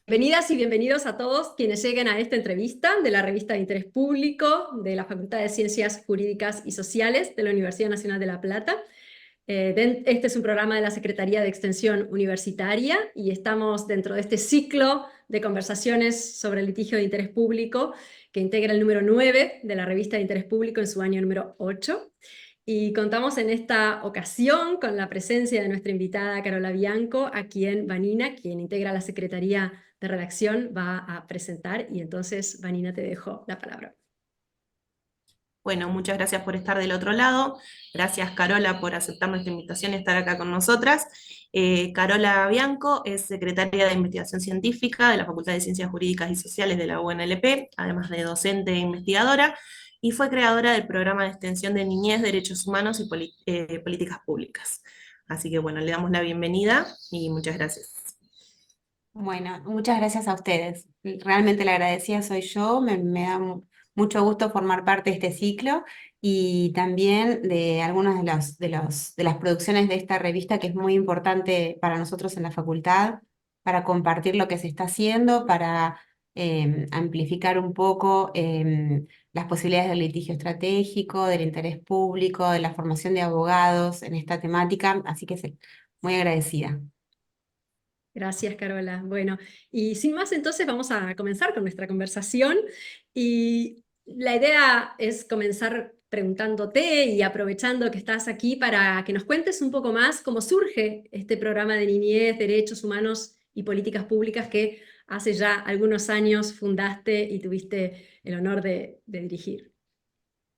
Bienvenidas y bienvenidos a todos quienes lleguen a esta entrevista de la revista de Interés Público de la Facultad de Ciencias Jurídicas y Sociales de la Universidad Nacional de La Plata. Este es un programa de la Secretaría de Extensión Universitaria y estamos dentro de este ciclo de conversaciones sobre el litigio de interés público que integra el número 9 de la revista de Interés Público en su año número 8. Y contamos en esta ocasión con la presencia de nuestra invitada Carola Bianco, a quien Vanina, quien integra la Secretaría de Redacción, va a presentar. Y entonces, Vanina, te dejo la palabra. Bueno, muchas gracias por estar del otro lado. Gracias, Carola, por aceptar nuestra invitación y estar acá con nosotras. Carola Bianco es secretaria de Investigación Científica de la Facultad de Ciencias Jurídicas y Sociales de la UNLP, además de docente e investigadora, y fue creadora del programa de extensión de Niñez, Derechos Humanos y Políticas Públicas. Así que bueno, le damos la bienvenida y muchas gracias. Bueno, muchas gracias a ustedes. Realmente la agradecida soy yo, me da mucho gusto formar parte de este ciclo y también de algunas de las producciones de esta revista que es muy importante para nosotros en la facultad, para compartir lo que se está haciendo, para amplificar un poco las posibilidades del litigio estratégico, del interés público, de la formación de abogados en esta temática, así que sí, muy agradecida. Gracias, Carola. Bueno, y sin más, entonces vamos a comenzar con nuestra conversación. Y la idea es comenzar preguntándote y aprovechando que estás aquí para que nos cuentes un poco más cómo surge este programa de niñez, derechos humanos y políticas públicas que hace ya algunos años fundaste y tuviste el honor de dirigir.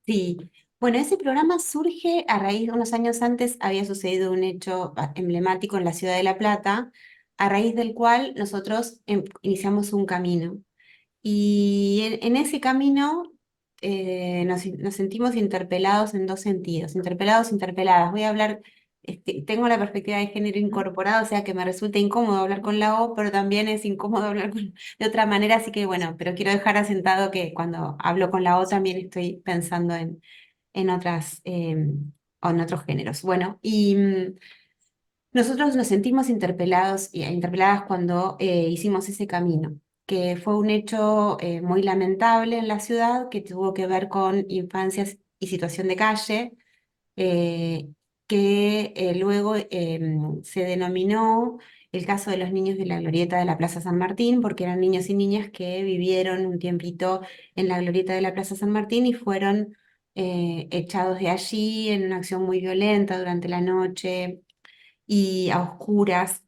Sí, bueno, ese programa surge a raíz de unos años antes había sucedido un hecho emblemático en la ciudad de La Plata, a raíz del cual nosotros iniciamos un camino. Y en ese camino nos sentimos interpelados en dos sentidos, interpelados, interpeladas. Voy a hablar, tengo la perspectiva de género incorporada, o sea que me resulta incómodo hablar con la O, pero también es incómodo hablar de otra manera, así que bueno, pero quiero dejar asentado que cuando hablo con la O también estoy pensando en otras, o en otros géneros. Bueno, nosotros nos sentimos interpelados e interpeladas cuando hicimos ese camino, que fue un hecho muy lamentable en la ciudad que tuvo que ver con infancias y situación de calle, eh, que luego se denominó el caso de los niños de la glorieta de la Plaza San Martín, porque eran niños y niñas que vivieron un tiempito en la glorieta de la Plaza San Martín y fueron echados de allí en una acción muy violenta durante la noche y a oscuras.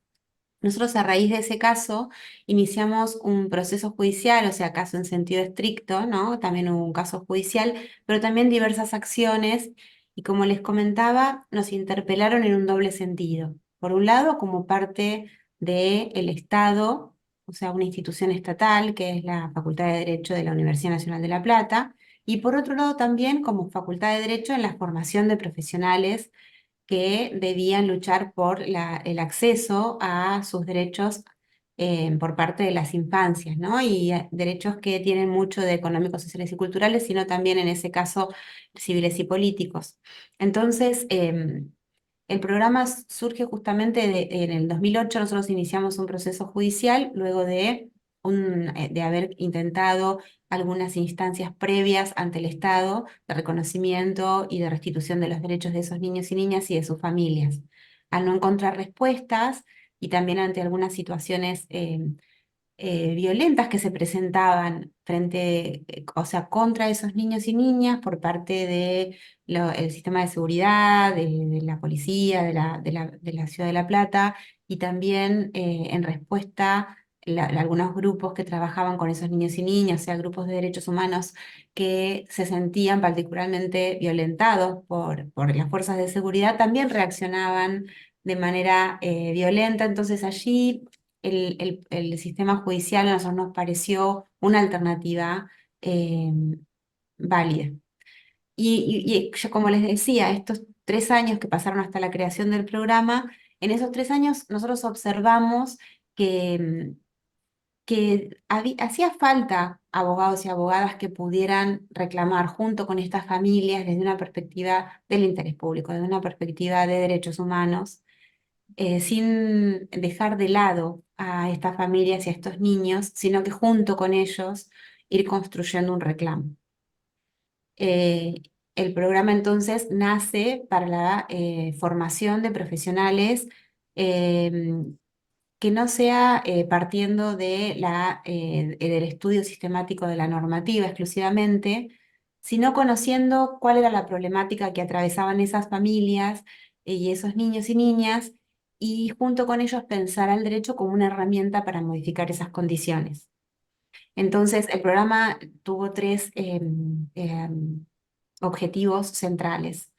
Nosotros a raíz de ese caso iniciamos un proceso judicial, o sea, caso en sentido estricto, ¿no? También hubo un caso judicial, pero también diversas acciones y como les comentaba, nos interpelaron en un doble sentido. Por un lado, como parte del Estado, o sea, una institución estatal que es la Facultad de Derecho de la Universidad Nacional de La Plata, y por otro lado también como Facultad de Derecho en la formación de profesionales que debían luchar por el acceso a sus derechos por parte de las infancias, ¿no? Y derechos que tienen mucho de económicos, sociales y culturales, sino también en ese caso civiles y políticos. Entonces, el programa surge justamente en el 2008, nosotros iniciamos un proceso judicial luego de haber intentado algunas instancias previas ante el Estado de reconocimiento y de restitución de los derechos de esos niños y niñas y de sus familias. Al no encontrar respuestas y también ante algunas situaciones violentas que se presentaban o sea, contra esos niños y niñas por parte de el sistema de seguridad, de la policía, de la Ciudad de La Plata, y también en respuesta algunos grupos que trabajaban con esos niños y niñas, o sea, grupos de derechos humanos que se sentían particularmente violentados por las fuerzas de seguridad, también reaccionaban de manera violenta. Entonces allí el sistema judicial a nosotros nos pareció una alternativa eh, válida. Y yo, como les decía, estos 3 años que pasaron hasta la creación del programa, en esos 3 años nosotros observamos que hacía falta abogados y abogadas que pudieran reclamar junto con estas familias desde una perspectiva del interés público, desde una perspectiva de derechos humanos, sin dejar de lado a estas familias y a estos niños, sino que junto con ellos ir construyendo un reclamo. Eh, el programa entonces nace para la formación de profesionales em, que no sea partiendo del estudio sistemático de la normativa exclusivamente, sino conociendo cuál era la problemática que atravesaban esas familias y esos niños y niñas, y junto con ellos pensar al derecho como una herramienta para modificar esas condiciones. Entonces, el programa tuvo tres objetivos centrales.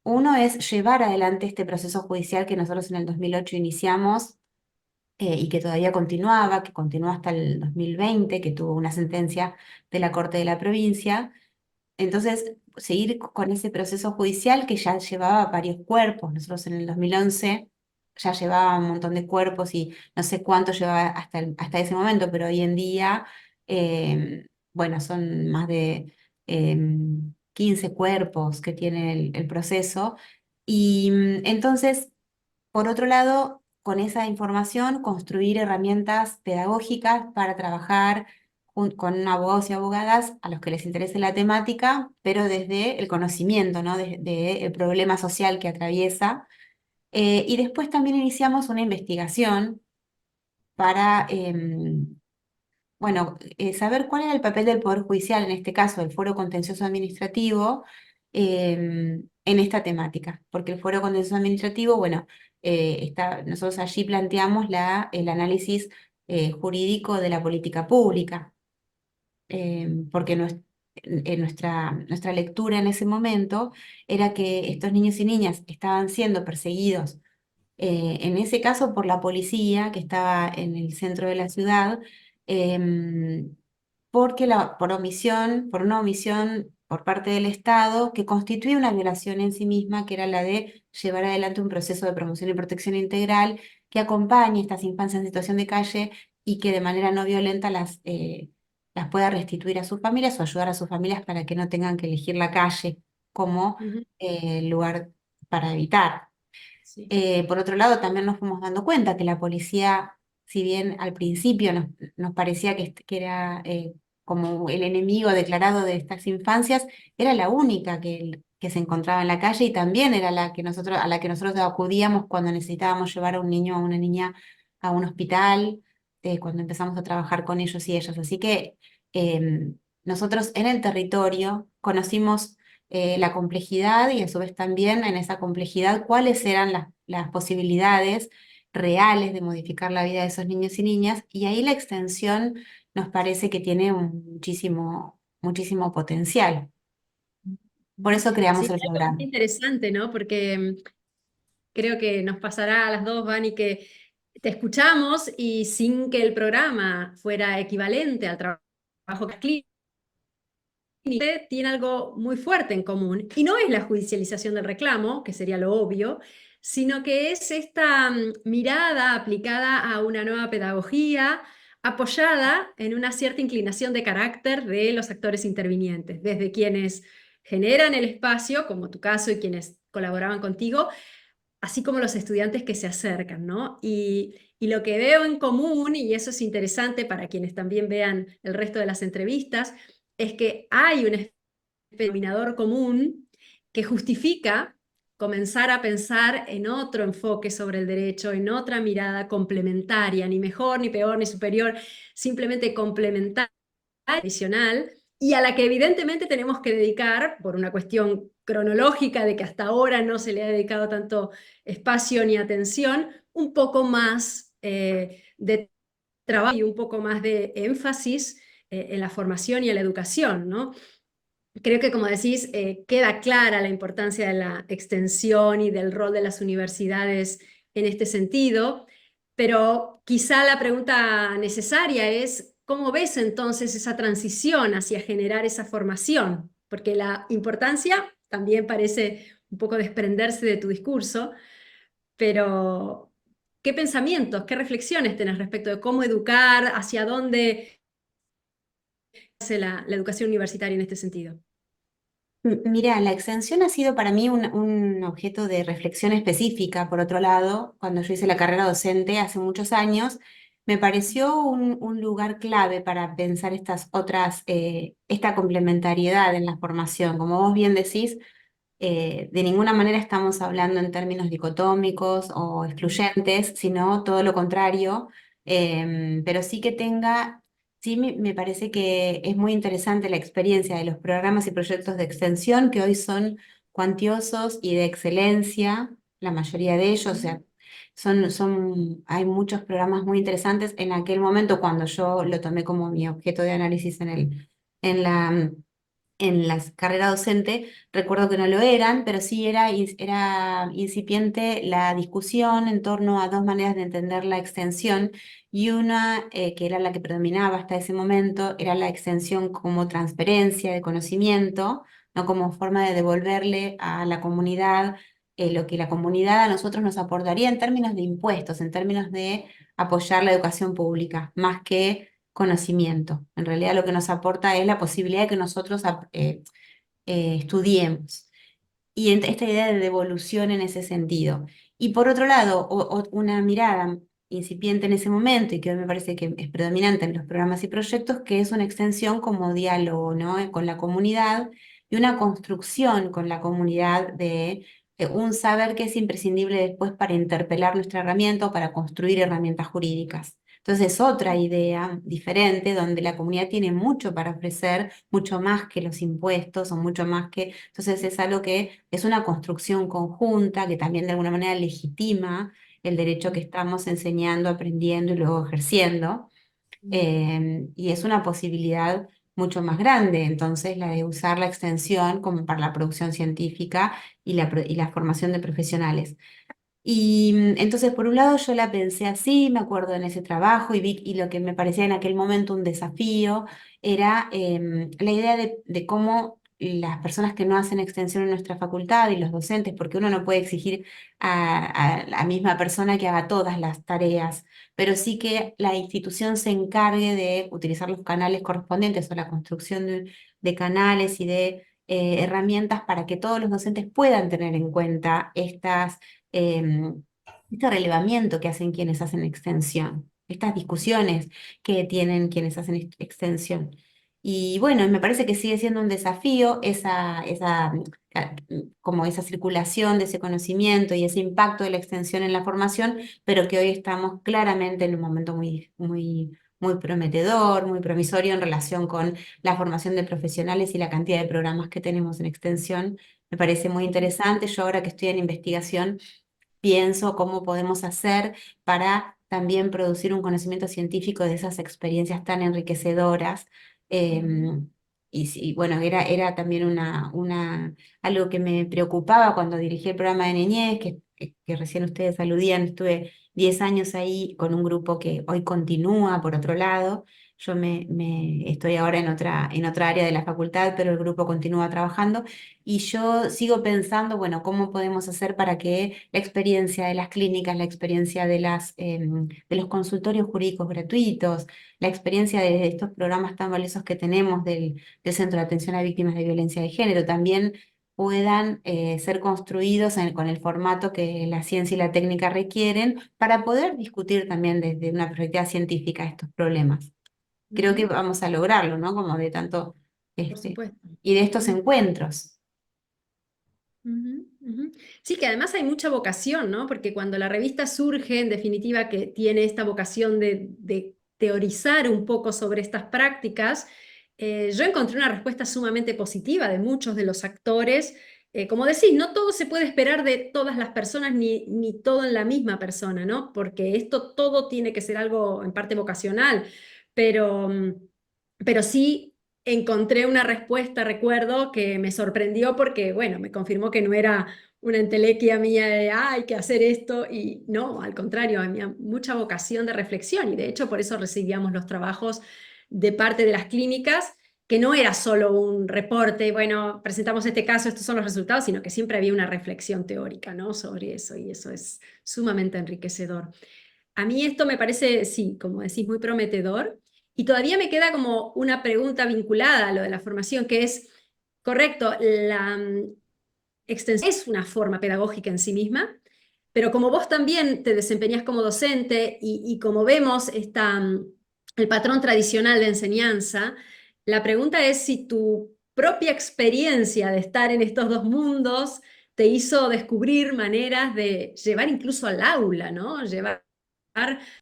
Uno es llevar adelante este proceso judicial que nosotros en el 2008 iniciamos y que todavía continuaba, que continuó hasta el 2020, que tuvo una sentencia de la Corte de la Provincia. Entonces, seguir con ese proceso judicial que ya llevaba varios cuerpos. Nosotros en el 2011 ya llevaba un montón de cuerpos y no sé cuánto llevaba hasta ese momento, pero hoy en día, bueno, son más de 15 cuerpos que tiene el proceso. Y entonces, por otro lado, con esa información, construir herramientas pedagógicas para trabajar con abogados y abogadas a los que les interese la temática, pero desde el conocimiento, ¿no? El problema social que atraviesa. Y después también iniciamos una investigación para bueno, saber cuál era el papel del Poder Judicial, en este caso el Foro Contencioso Administrativo, en esta temática. Porque el Foro Contencioso Administrativo, bueno, nosotros allí planteamos el análisis jurídico de la política pública, porque nuestra lectura en ese momento era que estos niños y niñas estaban siendo perseguidos en ese caso por la policía que estaba en el centro de la ciudad, em, por una omisión por parte del Estado que constituye una violación en sí misma, que era la de llevar adelante un proceso de promoción y protección integral que acompañe a estas infancias en situación de calle y que de manera no violenta las pueda restituir a sus familias o ayudar a sus familias para que no tengan que elegir la calle como Ujú. lugar para evitar. Sí. Por otro lado, también nos fuimos dando cuenta que la policía, si bien al principio nos parecía que era como el enemigo declarado de estas infancias, era la única que se encontraba en la calle y también era a la que nosotros acudíamos cuando necesitábamos llevar a un niño o a una niña a un hospital, cuando empezamos a trabajar con ellos y ellas. Así que nosotros en el territorio conocimos la complejidad y a su vez también en esa complejidad cuáles eran las posibilidades reales de modificar la vida de esos niños y niñas, y ahí la extensión nos parece que tiene muchísimo, muchísimo potencial. Por eso Sí, creamos el es algo muy programa. interesante, ¿no? Porque creo que nos pasará a las dos, Vani, que te escuchamos y sin que el programa fuera equivalente al trabajo clínico, tiene algo muy fuerte en común. Y no es la judicialización del reclamo, que sería lo obvio, sino que es esta mirada aplicada a una nueva pedagogía, apoyada en una cierta inclinación de carácter de los actores intervinientes, desde quienes generan el espacio, como tu caso y quienes colaboraban contigo, así como los estudiantes que se acercan, ¿no? Y lo que veo en común, y eso es interesante para quienes también vean el resto de las entrevistas, es que hay un denominador común que justifica comenzar a pensar en otro enfoque sobre el derecho, en otra mirada complementaria, ni mejor, ni peor, ni superior, simplemente complementaria, adicional, y a la que evidentemente tenemos que dedicar, por una cuestión cronológica de que hasta ahora no se le ha dedicado tanto espacio ni atención, un poco más de trabajo y un poco más de énfasis en la formación y en la educación, ¿no? Creo que, como decís, queda clara la importancia de la extensión y del rol de las universidades en este sentido, pero quizá la pregunta necesaria es, ¿cómo ves entonces esa transición hacia generar esa formación? Porque la importancia también parece un poco desprenderse de tu discurso, pero ¿qué pensamientos, qué reflexiones tenés respecto de cómo educar, hacia dónde hace la educación universitaria en este sentido? Mira, la extensión ha sido para mí un objeto de reflexión específica. Por otro lado, cuando yo hice la carrera docente hace muchos años, me pareció un lugar clave para pensar estas otras, esta complementariedad en la formación. Como vos bien decís, de ninguna manera estamos hablando en términos dicotómicos o excluyentes, sino todo lo contrario, pero sí que tenga, sí me parece que es muy interesante la experiencia de los programas y proyectos de extensión que hoy son cuantiosos y de excelencia, la mayoría de ellos, o sea, hay muchos programas muy interesantes. En aquel momento, cuando yo lo tomé como mi objeto de análisis en la en la carrera docente, recuerdo que no lo eran, pero sí era incipiente la discusión en torno a dos maneras de entender la extensión, y una que era la que predominaba hasta ese momento, era la extensión como transferencia de conocimiento, no como forma de devolverle a la comunidad lo que la comunidad a nosotros nos aportaría en términos de impuestos, en términos de apoyar la educación pública, más que conocimiento. En realidad lo que nos aporta es la posibilidad de que nosotros estudiemos. Y esta idea de devolución en ese sentido. Y por otro lado, una mirada incipiente en ese momento y que hoy me parece que es predominante en los programas y proyectos, que es una extensión como diálogo, ¿no? Con la comunidad y una construcción con la comunidad de un saber que es imprescindible después para interpelar nuestra herramienta o para construir herramientas jurídicas. Entonces, otra idea diferente donde la comunidad tiene mucho para ofrecer, mucho más que los impuestos o mucho más que... Entonces, es algo que es una construcción conjunta que también de alguna manera legitima el derecho que estamos enseñando, aprendiendo y luego ejerciendo. Y es una posibilidad mucho más grande, entonces, la de usar la extensión como para la producción científica y la formación de profesionales. Y entonces, por un lado, yo la pensé así, me acuerdo en ese trabajo, y lo que me parecía en aquel momento un desafío era la idea de cómo las personas que no hacen extensión en nuestra facultad y los docentes, porque uno no puede exigir a la misma persona que haga todas las tareas, pero sí que la institución se encargue de utilizar los canales correspondientes o la construcción de canales y de herramientas para que todos los docentes puedan tener en cuenta em, este relevamiento que hacen quienes hacen extensión, estas discusiones que tienen quienes hacen extensión. Y bueno, me parece que sigue siendo un desafío como esa circulación de ese conocimiento y ese impacto de la extensión en la formación, pero que hoy estamos claramente en un momento muy prometedor, muy promisorio en relación con la formación de profesionales y la cantidad de programas que tenemos en extensión. Me parece muy interesante. Yo ahora que estoy en investigación, pienso cómo podemos hacer para también producir un conocimiento científico de esas experiencias tan enriquecedoras. em, bueno, era también algo que me preocupaba cuando dirigí el programa de niñez, que recién ustedes aludían. Estuve 10 años ahí con un grupo que hoy continúa, por otro lado. Yo estoy ahora en otra área de la facultad, pero el grupo continúa trabajando. Y yo sigo pensando, bueno, ¿cómo podemos hacer para que la experiencia de las clínicas, la experiencia de los consultorios jurídicos gratuitos, la experiencia de estos programas tan valiosos que tenemos del Centro de Atención a Víctimas de Violencia de Género también puedan ser construidos con el formato que la ciencia y la técnica requieren para poder discutir también desde una perspectiva científica estos problemas? Creo que Ujú, vamos a lograrlo, ¿no? Como de tanto, por este, supuesto. y de estos encuentros. Ujú, ujú. Sí, que además hay mucha vocación, ¿no? Porque cuando la revista surge, en definitiva, que tiene esta vocación de teorizar un poco sobre estas prácticas, yo encontré una respuesta sumamente positiva de muchos de los actores. Como decís, no todo se puede esperar de todas las personas, ni todo en la misma persona, ¿no? Porque esto todo tiene que ser algo en parte vocacional, pero, pero sí encontré una respuesta, recuerdo, que me sorprendió porque, bueno, me confirmó que no era una entelequia mía de, "Ah, hay que hacer esto", y no, al contrario, había mucha vocación de reflexión, y de hecho por eso recibíamos los trabajos de parte de las clínicas, que no era solo un reporte, bueno, presentamos este caso, estos son los resultados, sino que siempre había una reflexión teórica, ¿no? Sobre eso, y eso es sumamente enriquecedor. A mí esto me parece, sí, como decís, muy prometedor. Y todavía me queda como una pregunta vinculada a lo de la formación, que es, correcto. La extensión es una forma pedagógica en sí misma, pero como vos también te desempeñás como docente y como vemos el patrón tradicional de enseñanza, la pregunta es si tu propia experiencia de estar en estos dos mundos te hizo descubrir maneras de llevar incluso al aula, ¿no? Llevar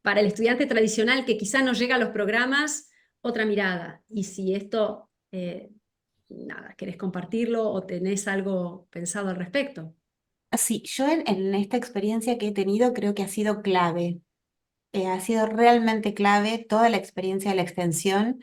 para el estudiante tradicional que quizá no llega a los programas otra mirada. Y si esto, nada, querés compartirlo o tenés algo pensado al respecto. Sí, yo en esta experiencia que he tenido creo que ha sido clave. Ha sido realmente clave toda la experiencia de la extensión,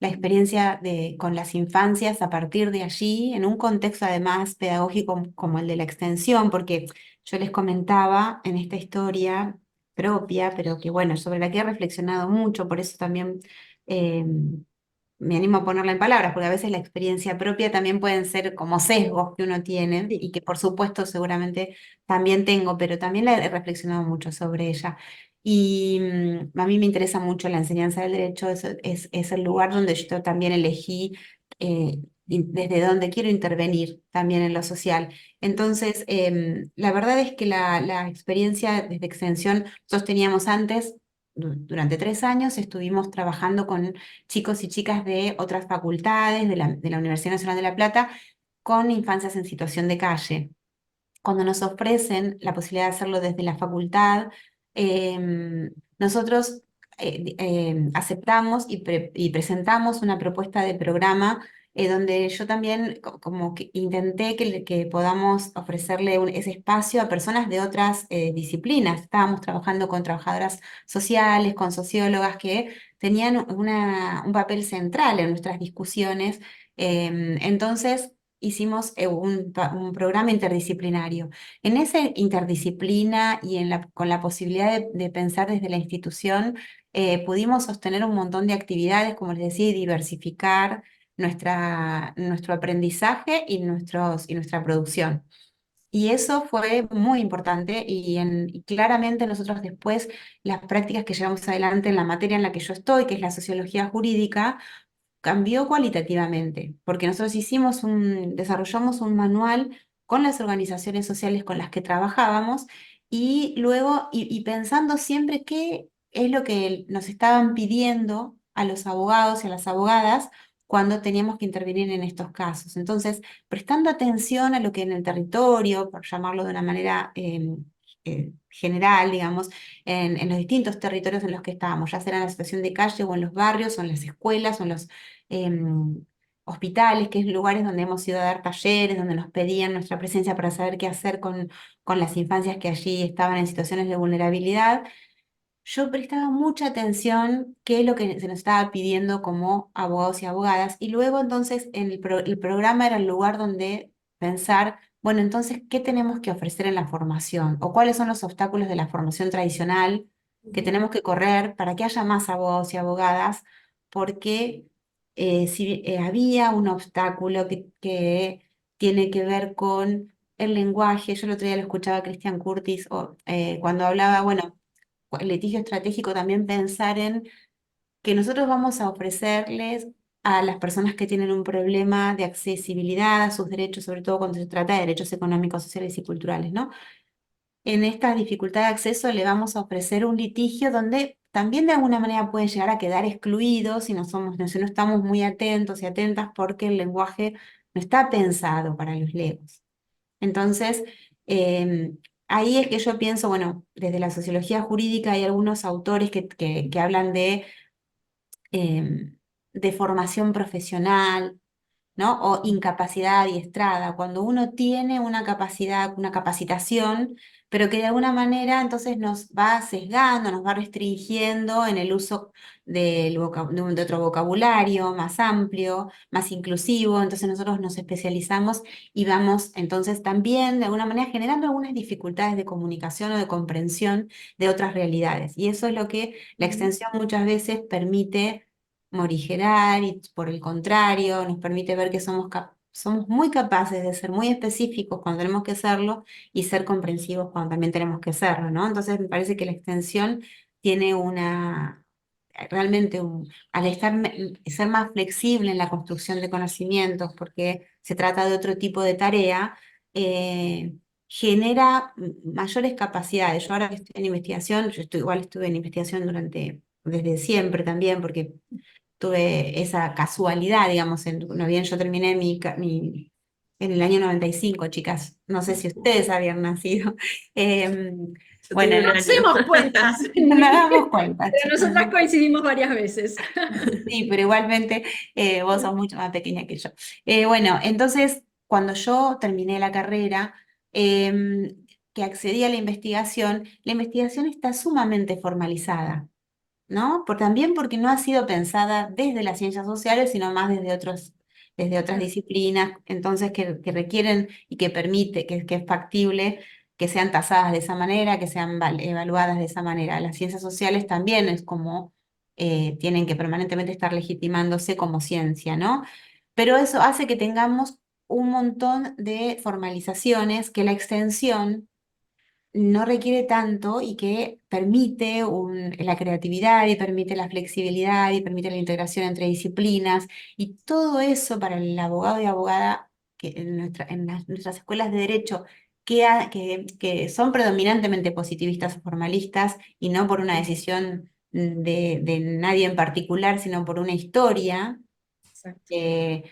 la experiencia con las infancias a partir de allí, en un contexto además pedagógico como el de la extensión, porque yo les comentaba en esta historia propia, pero que bueno, sobre la que he reflexionado mucho, por eso también eh, me animo a ponerla en palabras, porque a veces la experiencia propia también pueden ser como sesgos que uno tiene Sí. y que por supuesto seguramente también tengo, pero también la he reflexionado mucho sobre ella. Y a mí me interesa mucho la enseñanza del derecho, es el lugar donde yo también elegí desde donde quiero intervenir también en lo social. Entonces, la verdad es que la experiencia desde extensión, nosotros teníamos antes, durante 3 años, estuvimos trabajando con chicos y chicas de otras facultades de la Universidad Nacional de La Plata con infancias en situación de calle. Cuando nos ofrecen la posibilidad de hacerlo desde la facultad, nosotros aceptamos y presentamos una propuesta de programa donde yo también como que intenté que podamos ofrecerle ese espacio a personas de otras disciplinas. Estábamos trabajando con trabajadoras sociales, con sociólogas que tenían un papel central en nuestras discusiones. Entonces, hicimos un programa interdisciplinario. En esa interdisciplina y con la posibilidad de pensar desde la institución, pudimos sostener un montón de actividades, como les decía, y diversificar nuestro aprendizaje y nuestra producción. Y eso fue muy importante y claramente nosotros después las prácticas que llevamos adelante en la materia en la que yo estoy, que es la sociología jurídica, cambió cualitativamente, porque nosotros desarrollamos un manual con las organizaciones sociales con las que trabajábamos y luego, y pensando siempre qué es lo que nos estaban pidiendo a los abogados y a las abogadas cuando teníamos que intervenir en estos casos. Entonces, prestando atención a lo que en el territorio, por llamarlo de una manera general, digamos, en los distintos territorios en los que estábamos, ya sea en la situación de calle o en los barrios o en las escuelas o en los hospitales, que es lugares donde hemos ido a dar talleres, donde nos pedían nuestra presencia para saber qué hacer con las infancias que allí estaban en situaciones de vulnerabilidad. Yo prestaba mucha atención qué es lo que se nos estaba pidiendo como abogados y abogadas, y luego entonces el programa era el lugar donde pensar, bueno, entonces, ¿qué tenemos que ofrecer en la formación? ¿O cuáles son los obstáculos de la formación tradicional que tenemos que correr para que haya más abogados y abogadas? Porque si había un obstáculo que tiene que ver con el lenguaje, yo el otro día lo escuchaba a Christian Curtis cuando hablaba, bueno, el litigio estratégico, también pensar en que nosotros vamos a ofrecerles a las personas que tienen un problema de accesibilidad a sus derechos, sobre todo cuando se trata de derechos económicos, sociales y culturales, ¿no? En esta dificultad de acceso le vamos a ofrecer un litigio donde también de alguna manera pueden llegar a quedar excluidos si no estamos muy atentos y atentas porque el lenguaje no está pensado para los legos. Entonces, em, ahí es que yo pienso, bueno, desde la sociología jurídica hay algunos autores que hablan em, de formación profesional, ¿no? O incapacidad adiestrada, cuando uno tiene una capacidad, una capacitación, pero que de alguna manera entonces nos va sesgando, nos va restringiendo en el uso de otro vocabulario más amplio, más inclusivo, entonces nosotros nos especializamos y vamos entonces también de alguna manera generando algunas dificultades de comunicación o de comprensión de otras realidades. Y eso es lo que la Ujú. extensión muchas veces permite morigerar y por el contrario nos permite ver que somos muy capaces de ser muy específicos cuando tenemos que serlo y ser comprensivos cuando también tenemos que serlo, ¿no? Entonces me parece que la extensión tiene realmente al ser más flexible en la construcción de conocimientos, porque se trata de otro tipo de tarea, genera mayores capacidades. Yo ahora que estoy en investigación, igual estuve en investigación desde siempre también, porque tuve esa casualidad, digamos, no bien yo terminé en el año 95, chicas, no sé si ustedes habían nacido. Em, Yo bueno, tengo un No año. hacemos cuentas, no nos damos cuenta, pero chicas. nosotras coincidimos varias veces. Sí, pero igualmente vos sos mucho más pequeña que yo. Bueno, entonces, cuando yo terminé la carrera, que accedí a la investigación está sumamente formalizada, ¿no? También porque no ha sido pensada desde las ciencias sociales, sino más desde otras Claro, disciplinas, entonces que requieren y que permite, que es factible que sean tasadas de esa manera, que sean evaluadas de esa manera. Las ciencias sociales también es como tienen que permanentemente estar legitimándose como ciencia, ¿no? Pero eso hace que tengamos un montón de formalizaciones que la extensión no requiere tanto y que permite la creatividad y permite la flexibilidad y permite la integración entre disciplinas y todo eso para el abogado y abogada que nuestras escuelas de derecho que son predominantemente positivistas o formalistas y no por una decisión de nadie en particular, sino por una historia. exacto. eh,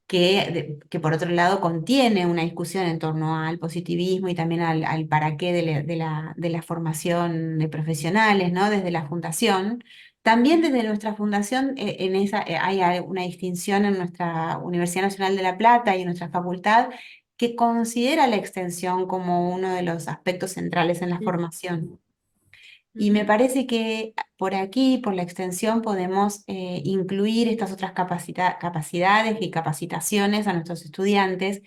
que por otro lado contiene una discusión en torno al positivismo y también al para qué de la formación de profesionales, ¿no? Desde la fundación. También desde nuestra fundación hay una distinción en nuestra Universidad Nacional de La Plata y en nuestra facultad que considera la extensión como uno de los aspectos centrales en la formación. Y me Ujú. parece que por aquí, por la extensión, podemos incluir estas otras capacidades y capacitaciones a nuestros estudiantes,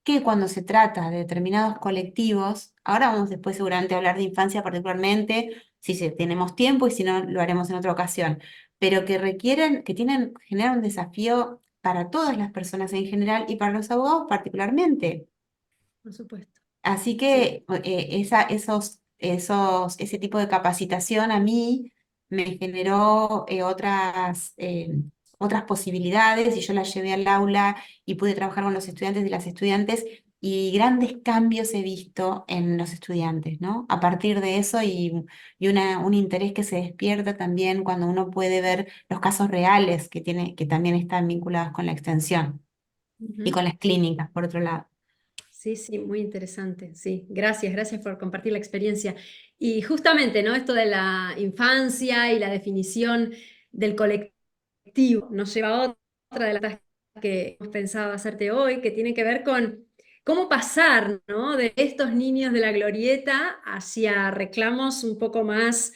que cuando se trata de determinados colectivos, ahora vamos después seguramente a hablar de infancia particularmente, si tenemos tiempo y si no, lo haremos en otra ocasión, pero generan un desafío para todas las personas en general y para los abogados particularmente. Por supuesto. Así Sí, que ese tipo de capacitación a mí me generó otras posibilidades y yo las llevé al aula y pude trabajar con los estudiantes y las estudiantes y grandes cambios he visto en los estudiantes, ¿no? A partir de eso un interés que se despierta también cuando uno puede ver los casos reales que también están vinculados con la extensión y ujú. con las clínicas, por otro lado. Sí, sí, muy interesante. Sí, gracias, gracias por compartir la experiencia. Y justamente, ¿no? Esto de la infancia y la definición del colectivo nos lleva a otra de las cosas que hemos pensado hacerte hoy, que tiene que ver con cómo pasar, ¿no? De estos niños de la glorieta hacia reclamos un poco más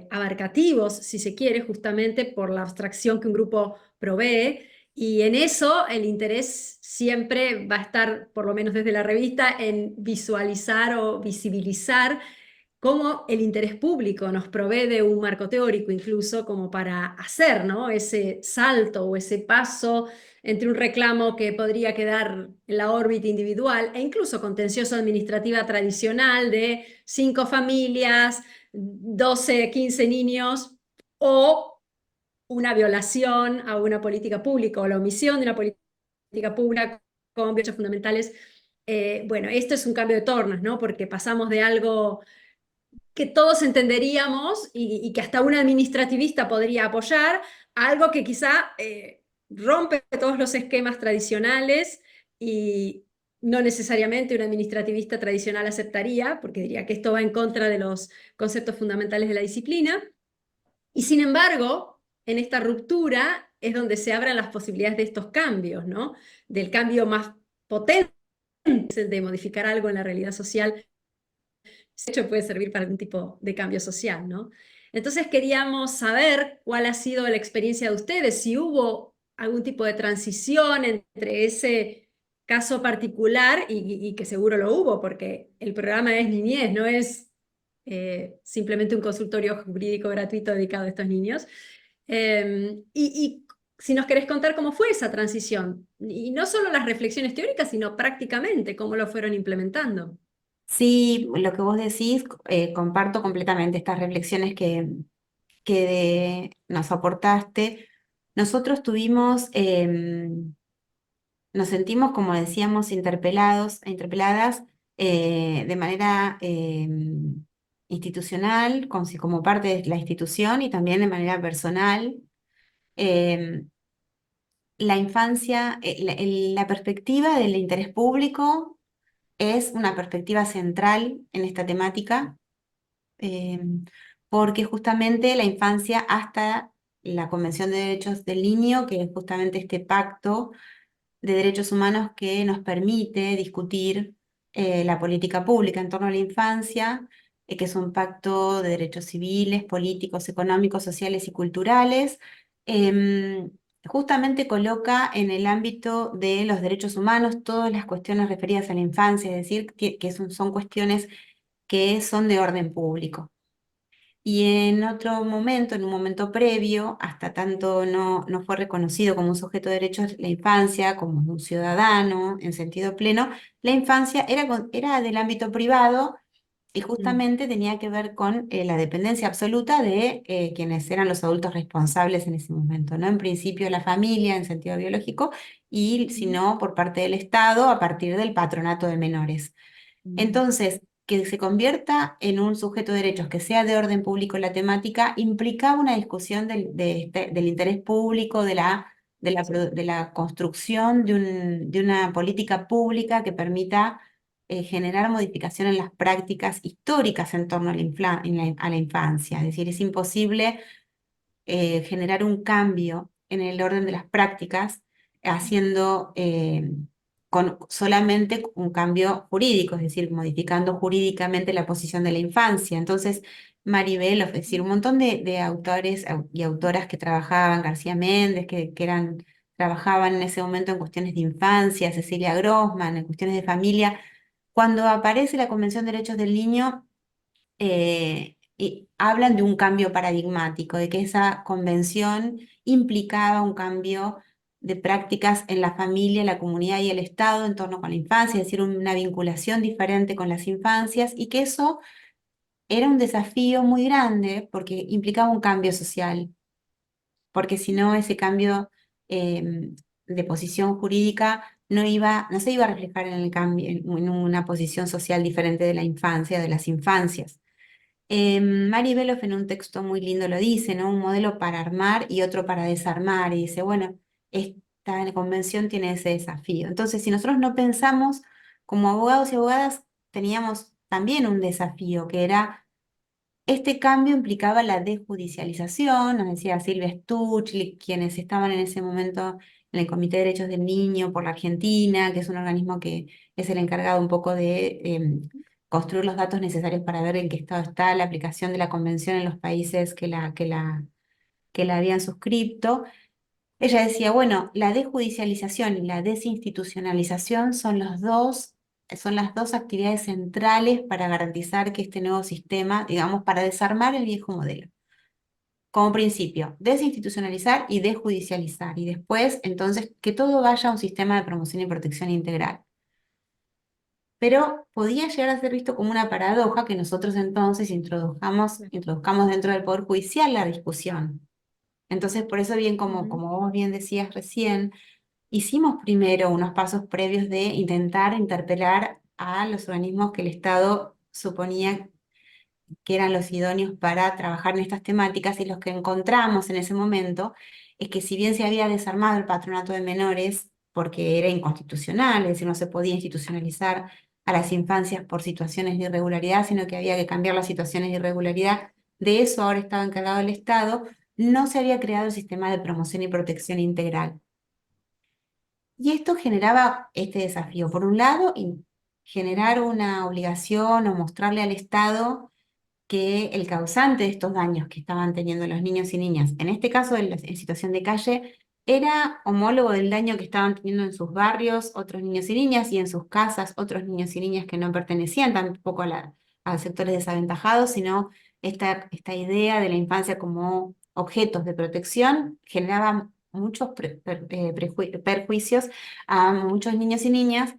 abarcativos, si se quiere, justamente por la abstracción que un grupo provee. Y en eso el interés siempre va a estar, por lo menos desde la revista, en visualizar o visibilizar cómo el interés público nos provee de un marco teórico incluso como para hacer, ¿no? Ese salto o ese paso entre un reclamo que podría quedar en la órbita individual e incluso contencioso administrativa tradicional de 5 familias, 12, 15 niños o una violación a una política pública o la omisión de una política pública con derechos fundamentales. Bueno, esto es un cambio de tornas, ¿no? Porque pasamos de algo que todos entenderíamos y que hasta un administrativista podría apoyar, a algo que quizá rompe todos los esquemas tradicionales y no necesariamente un administrativista tradicional aceptaría, porque diría que esto va en contra de los conceptos fundamentales de la disciplina. Y sin embargo, en esta ruptura es donde se abren las posibilidades de estos cambios, ¿no? Del cambio más potente, el de modificar algo en la realidad social, de hecho puede servir para algún tipo de cambio social, ¿no? Entonces queríamos saber cuál ha sido la experiencia de ustedes, si hubo algún tipo de transición entre ese caso particular y que seguro lo hubo, porque el programa es niñez, no es simplemente un consultorio jurídico gratuito dedicado a estos niños. Y si nos querés contar cómo fue esa transición, y no solo las reflexiones teóricas, sino prácticamente cómo lo fueron implementando. Sí, lo que vos decís, comparto completamente estas reflexiones que nos aportaste. Nosotros nos sentimos, como decíamos, interpelados e interpeladas de manera institucional, como parte de la institución y también de manera personal. Em, la infancia, la perspectiva del interés público es una perspectiva central en esta temática, porque justamente la infancia hasta la Convención de Derechos del Niño, que es justamente este pacto de derechos humanos que nos permite discutir la política pública en torno a la infancia, que es un pacto de derechos civiles, políticos, económicos, sociales y culturales. em, Justamente coloca en el ámbito de los derechos humanos todas las cuestiones referidas a la infancia, es decir, que son cuestiones que son de orden público. Y en otro momento, en un momento previo, hasta tanto no fue reconocido como un sujeto de derechos la infancia, como un ciudadano en sentido pleno, la infancia era del ámbito privado y Mm. justamente tenía que ver con la dependencia absoluta de quienes eran los adultos responsables en ese momento, ¿no? En principio la familia en sentido biológico y si Mm. no por parte del Estado a partir del patronato de menores. Mm. Entonces, que se convierta en un sujeto de derechos que sea de orden público la temática implicaba una discusión del interés público, de la construcción de una política pública que permita generar modificación en las prácticas históricas en torno a a la infancia. Es decir, es imposible generar un cambio en el orden de las prácticas haciendo con solamente un cambio jurídico, es decir, modificando jurídicamente la posición de la infancia. Entonces, Maribel, es decir, un montón de autores y autoras que trabajaban, García Méndez, trabajaban en ese momento en cuestiones de infancia, Cecilia Grossman, en cuestiones de familia. Cuando aparece la Convención de Derechos del Niño, y hablan de un cambio paradigmático, de que esa convención implicaba un cambio de prácticas en la familia, la comunidad y el Estado en torno con la infancia, es decir, una vinculación diferente con las infancias y que eso era un desafío muy grande porque implicaba un cambio social, porque si no ese cambio de posición jurídica no se iba a reflejar en el cambio, en una posición social diferente de la infancia, de las infancias. Mari Beloff en un texto muy lindo lo dice, ¿no? Un modelo para armar y otro para desarmar. Y dice, bueno, esta convención tiene ese desafío. Entonces, si nosotros no pensamos como abogados y abogadas, teníamos también un desafío, que era, este cambio implicaba la desjudicialización, nos decía Silvia Stuchli, quienes estaban en ese momento en el Comité de Derechos del Niño por la Argentina, que es un organismo que es el encargado un poco de construir los datos necesarios para ver en qué estado está la aplicación de la convención en los países que la habían suscrito. Ella decía, bueno, la desjudicialización y la desinstitucionalización son las dos actividades centrales para garantizar que este nuevo sistema, digamos, para desarmar el viejo modelo. Como principio, desinstitucionalizar y desjudicializar. Y después, entonces, que todo vaya a un sistema de promoción y protección integral. Pero podía llegar a ser visto como una paradoja que nosotros entonces introduzcamos dentro del Poder Judicial la discusión. Entonces, por eso bien, Ujú. como vos bien decías recién, hicimos primero unos pasos previos de intentar interpelar a los organismos que el Estado suponía que eran los idóneos para trabajar en estas temáticas y los que encontramos en ese momento es que si bien se había desarmado el patronato de menores porque era inconstitucional, es decir, no se podía institucionalizar a las infancias por situaciones de irregularidad, sino que había que cambiar las situaciones de irregularidad, de eso ahora estaba encargado el Estado, no se había creado el sistema de promoción y protección integral. Y esto generaba este desafío. Por un lado, generar una obligación o mostrarle al Estado que el causante de estos daños que estaban teniendo los niños y niñas, en este caso en situación de calle, era homólogo del daño que estaban teniendo en sus barrios otros niños y niñas y en sus casas otros niños y niñas que no pertenecían tampoco a sectores desaventajados, sino esta idea de la infancia como objetos de protección generaba muchos perjuicios a muchos niños y niñas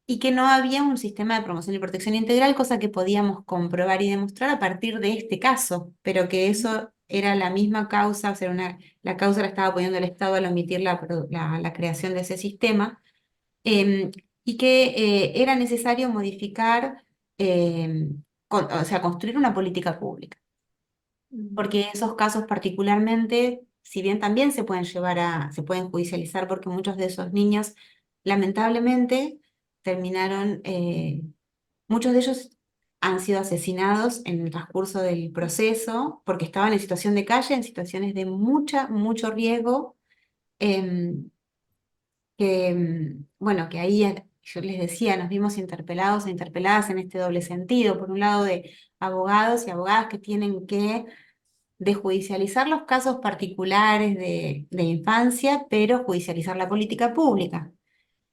y que no había un sistema de promoción y protección integral, cosa que podíamos comprobar y demostrar a partir de este caso, pero que eso era la misma causa, o sea, la causa la estaba poniendo el Estado al omitir la creación de ese sistema, em, y que era necesario modificar, o sea, construir una política pública, porque esos casos particularmente, si bien también se pueden judicializar porque muchos de esos niños lamentablemente terminaron, muchos de ellos han sido asesinados en el transcurso del proceso porque estaban en situación de calle, en situaciones de mucho riesgo, em, bueno, que ahí yo les decía, nos vimos interpelados e interpeladas en este doble sentido, por un lado de abogados y abogadas que tienen que desjudicializar los casos particulares de infancia, pero judicializar la política pública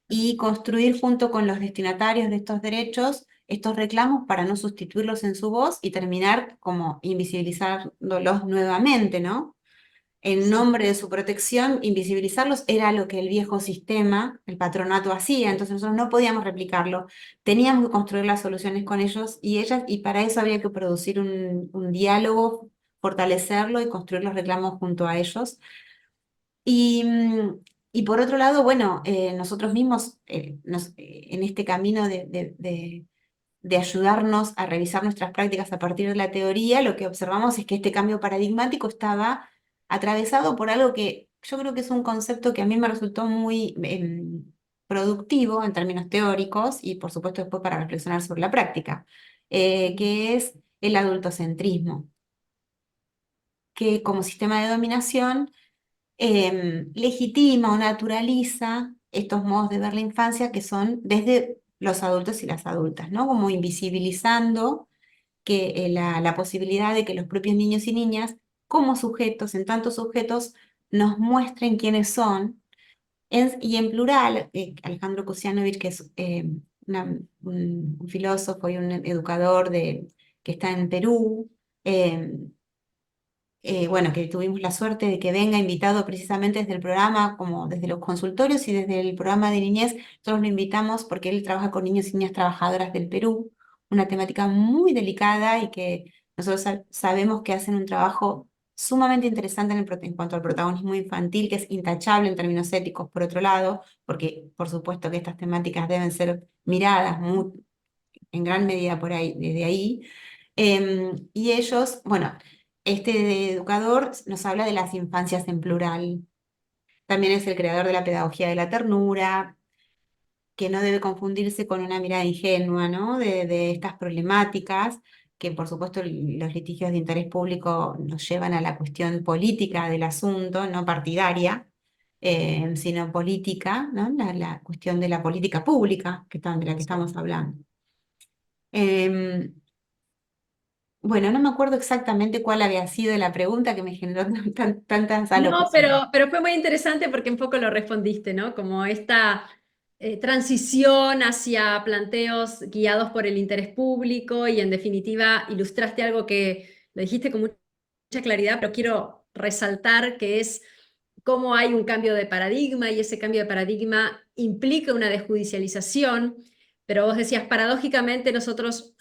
y construir junto con los destinatarios de estos derechos estos reclamos para no sustituirlos en su voz y terminar como invisibilizándolos nuevamente, ¿no? En Sí. nombre de su protección, invisibilizarlos era lo que el viejo sistema, el patronato hacía, entonces nosotros no podíamos replicarlo, teníamos que construir las soluciones con ellos y ellas, y para eso había que producir un diálogo, fortalecerlo y construir los reclamos junto a ellos. Y, y por otro lado, bueno, nosotros mismos en este camino de ayudarnos a revisar nuestras prácticas a partir de la teoría, lo que observamos es que este cambio paradigmático estaba atravesado por algo que yo creo que es un concepto que a mí me resultó muy productivo en términos teóricos y por supuesto después para reflexionar sobre la práctica, que es el adultocentrismo, que como sistema de dominación legitima o naturaliza estos modos de ver la infancia que son desde los adultos y las adultas, ¿no? Como invisibilizando que la posibilidad de que los propios niños y niñas, como sujetos, en tantos sujetos, nos muestren quiénes son. Y en plural, Alejandro Kusianovich, que es un filósofo y un educador que está en Perú, eh, bueno, que tuvimos la suerte de que venga invitado precisamente desde el programa, como desde los consultorios y desde el programa de niñez, nosotros lo invitamos porque él trabaja con niños y niñas trabajadoras del Perú, una temática muy delicada y que nosotros sabemos que hacen un trabajo sumamente interesante en cuanto al protagonismo infantil, que es intachable en términos éticos, por otro lado, porque por supuesto que estas temáticas deben ser miradas en gran medida por ahí, desde ahí. Y ellos, bueno, este educador nos habla de las infancias en plural. También es el creador de la pedagogía de la ternura, que no debe confundirse con una mirada ingenua, ¿no? De estas problemáticas, que por supuesto los litigios de interés público nos llevan a la cuestión política del asunto, no partidaria, sino política, ¿no? La cuestión de la política pública de la que estamos hablando. Em, bueno, no me acuerdo exactamente cuál había sido la pregunta que me generó tantas No, alocuciones. pero fue muy interesante porque un poco lo respondiste, ¿no? Como esta transición hacia planteos guiados por el interés público y en definitiva ilustraste algo que lo dijiste con mucha claridad, pero quiero resaltar que es cómo hay un cambio de paradigma y ese cambio de paradigma implica una desjudicialización, pero vos decías, paradójicamente nosotros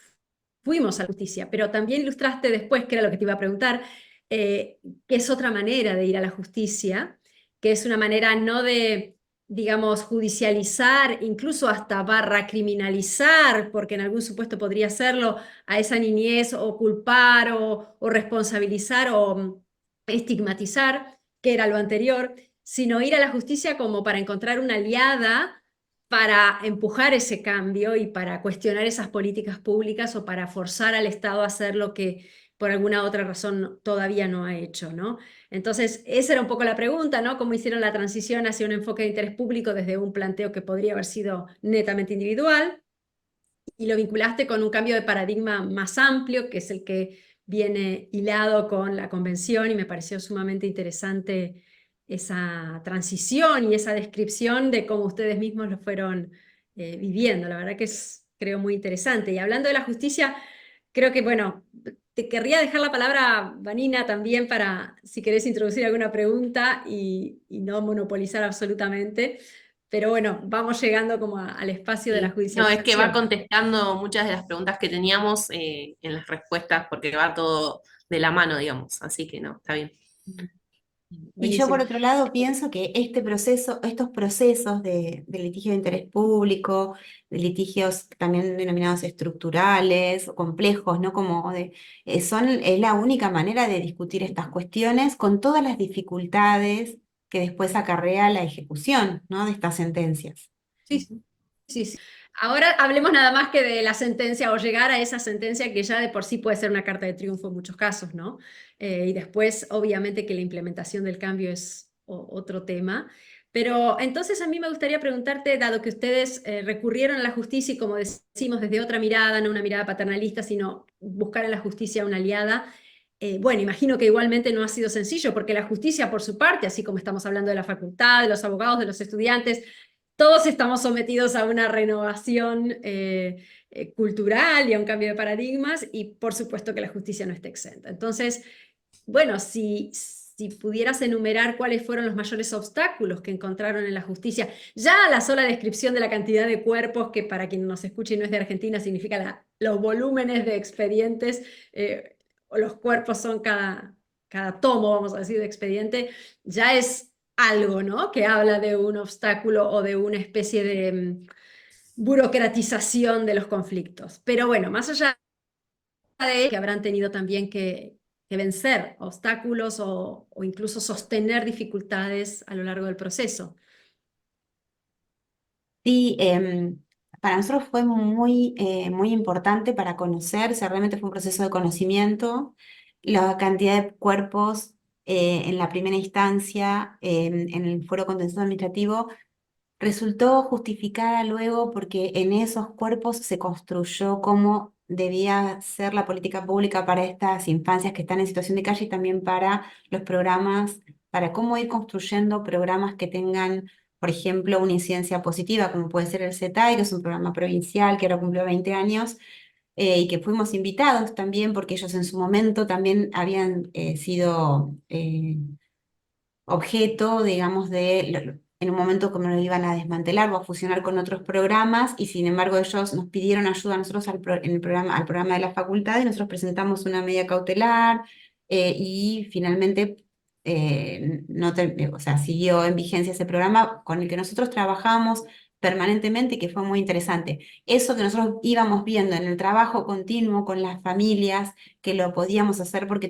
fuimos a la justicia, pero también ilustraste después, que era lo que te iba a preguntar, que es otra manera de ir a la justicia, que es una manera no de, digamos, judicializar, incluso hasta barra criminalizar, porque en algún supuesto podría hacerlo, a esa niñez o culpar o responsabilizar o estigmatizar, que era lo anterior, sino ir a la justicia como para encontrar una aliada para empujar ese cambio y para cuestionar esas políticas públicas o para forzar al Estado a hacer lo que por alguna otra razón todavía no ha hecho, ¿no? Entonces, esa era un poco la pregunta, ¿no? ¿Cómo hicieron la transición hacia un enfoque de interés público desde un planteo que podría haber sido netamente individual? Y lo vinculaste con un cambio de paradigma más amplio, que es el que viene hilado con la convención, y me pareció sumamente interesante esa transición y esa descripción de cómo ustedes mismos lo fueron viviendo. La verdad que es, creo, muy interesante. Y hablando de la justicia, creo que, bueno, te querría dejar la palabra, Vanina, también para si querés introducir alguna pregunta y no monopolizar absolutamente. Pero bueno, vamos llegando como al espacio de la Sí. No, es que va judicialización. contestando muchas de las preguntas que teníamos en las respuestas, porque va todo de la mano, digamos. Así que no, está bien. Y yo por Buenísimo. otro lado pienso que estos procesos de litigio de interés público, de litigios también denominados estructurales o complejos, ¿no? Es la única manera de discutir estas cuestiones con todas las dificultades que después acarrea la ejecución, ¿no? De estas sentencias. Sí, sí, sí. Ahora hablemos nada más que de la sentencia o llegar a esa sentencia que ya de por sí puede ser una carta de triunfo en muchos casos, ¿no? Y después, obviamente, que la implementación del cambio es otro tema. Pero entonces a mí me gustaría preguntarte, dado que ustedes recurrieron a la justicia y como decimos, desde otra mirada, no una mirada paternalista, sino buscar en la justicia una aliada. Bueno, imagino que igualmente no ha sido sencillo, porque la justicia, por su parte, así como estamos hablando de la facultad, de los abogados, de los estudiantes, todos estamos sometidos a una renovación cultural y a un cambio de paradigmas y por supuesto que la justicia no está exenta. Entonces, bueno, si pudieras enumerar cuáles fueron los mayores obstáculos que encontraron en la justicia, ya la sola descripción de la cantidad de cuerpos, que para quien nos escuche y no es de Argentina, significa los volúmenes de expedientes, o los cuerpos son cada tomo, vamos a decir, de expediente, ya es algo, ¿no? Que habla de un obstáculo o de una especie de burocratización de los conflictos. Pero bueno, más allá de que habrán tenido también que vencer obstáculos o incluso sostener dificultades a lo largo del proceso. Sí, para nosotros fue muy importante para conocer, o sea, realmente fue un proceso de conocimiento, la cantidad de cuerpos en la primera instancia, en el fuero contencioso administrativo, resultó justificada luego porque en esos cuerpos se construyó cómo debía ser la política pública para estas infancias que están en situación de calle y también para los programas, para cómo ir construyendo programas que tengan, por ejemplo, una incidencia positiva, como puede ser el CETAI, que es un programa provincial que ahora cumplió 20 años, y que fuimos invitados también porque ellos en su momento también habían sido objeto, digamos, en un momento como lo iban a desmantelar o a fusionar con otros programas, y sin embargo ellos nos pidieron ayuda a nosotros en el programa, al programa de la facultad, y nosotros presentamos una medida cautelar, y finalmente o sea, siguió en vigencia ese programa con el que nosotros trabajamos permanentemente y que fue muy interesante. Eso que nosotros íbamos viendo en el trabajo continuo con las familias, que lo podíamos hacer porque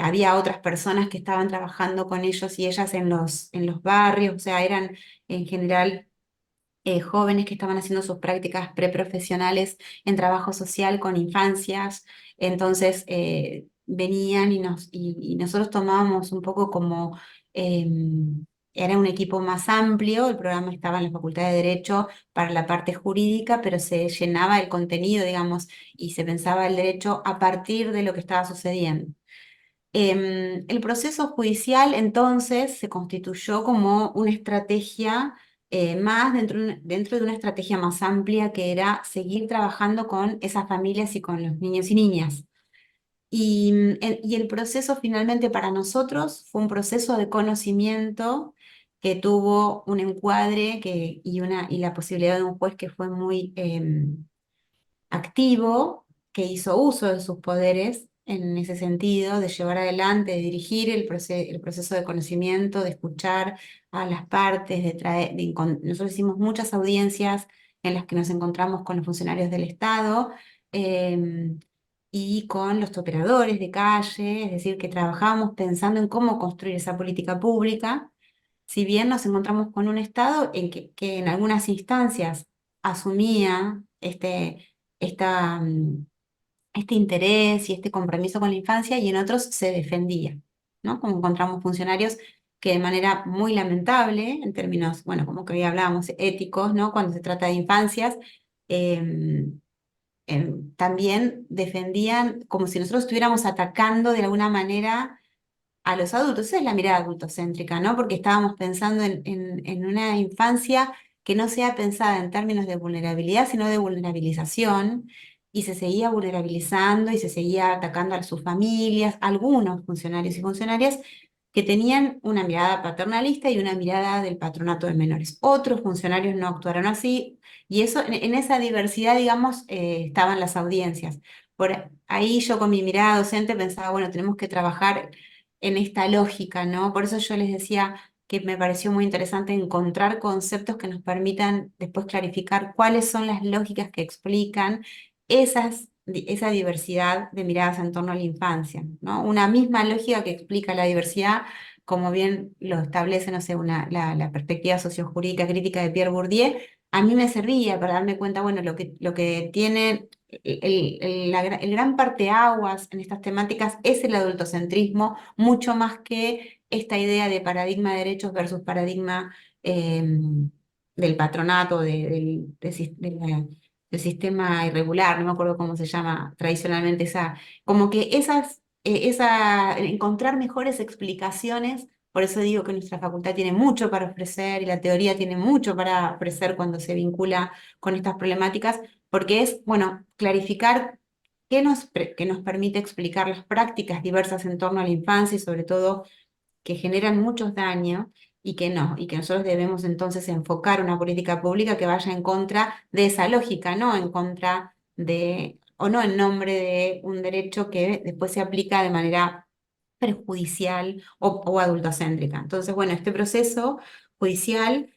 había otras personas que estaban trabajando con ellos y ellas en los barrios, o sea, eran en general jóvenes que estaban haciendo sus prácticas preprofesionales en trabajo social con infancias. Entonces venían y nosotros tomábamos un poco como... Era un equipo más amplio, el programa estaba en la Facultad de Derecho para la parte jurídica, pero se llenaba el contenido, digamos, y se pensaba el derecho a partir de lo que estaba sucediendo. El proceso judicial entonces se constituyó como una estrategia más dentro de una estrategia más amplia, que era seguir trabajando con esas familias y con los niños y niñas. Y el proceso finalmente para nosotros fue un proceso de conocimiento que tuvo un encuadre y la posibilidad de un juez que fue muy activo, que hizo uso de sus poderes en ese sentido, de llevar adelante, de dirigir el proceso de conocimiento, de escuchar a las partes, nosotros hicimos muchas audiencias en las que nos encontramos con los funcionarios del Estado, em, y con los operadores de calle, es decir, que trabajábamos pensando en cómo construir esa política pública. Si bien nos encontramos con un Estado que en algunas instancias asumía este interés y este compromiso con la infancia, y en otros se defendía, ¿no? Como encontramos funcionarios que de manera muy lamentable, en términos, bueno, como que hoy hablábamos, éticos, ¿no? Cuando se trata de infancias, em, también defendían como si nosotros estuviéramos atacando de alguna manera a los adultos. Esa es la mirada adultocéntrica, ¿no? Porque estábamos pensando en una infancia que no sea pensada en términos de vulnerabilidad, sino de vulnerabilización, y se seguía vulnerabilizando y se seguía atacando a sus familias, algunos funcionarios y funcionarias que tenían una mirada paternalista y una mirada del patronato de menores. Otros funcionarios no actuaron así, y eso, en esa diversidad, digamos, estaban las audiencias. por ahí yo con mi mirada docente pensaba, bueno, tenemos que trabajar en esta lógica, ¿no? Por eso yo les decía que me pareció muy interesante encontrar conceptos que nos permitan después clarificar cuáles son las lógicas que explican esa diversidad de miradas en torno a la infancia, ¿no? Una misma lógica que explica la diversidad, como bien lo establece, no sé, la perspectiva sociojurídica crítica de Pierre Bourdieu, a mí me servía para darme cuenta, bueno, lo que tiene el gran parteaguas en estas temáticas es el adultocentrismo, mucho más que esta idea de paradigma de derechos versus paradigma del patronato, del sistema irregular, no me acuerdo cómo se llama tradicionalmente como que encontrar mejores explicaciones. Por eso digo que nuestra facultad tiene mucho para ofrecer y la teoría tiene mucho para ofrecer cuando se vincula con estas problemáticas, porque es, bueno, clarificar qué nos permite explicar las prácticas diversas en torno a la infancia y sobre todo que generan muchos daños y que nosotros debemos entonces enfocar una política pública que vaya en contra de esa lógica, no en contra o no en nombre de un derecho que después se aplica de manera perjudicial o adultocéntrica. Entonces, bueno, este proceso judicial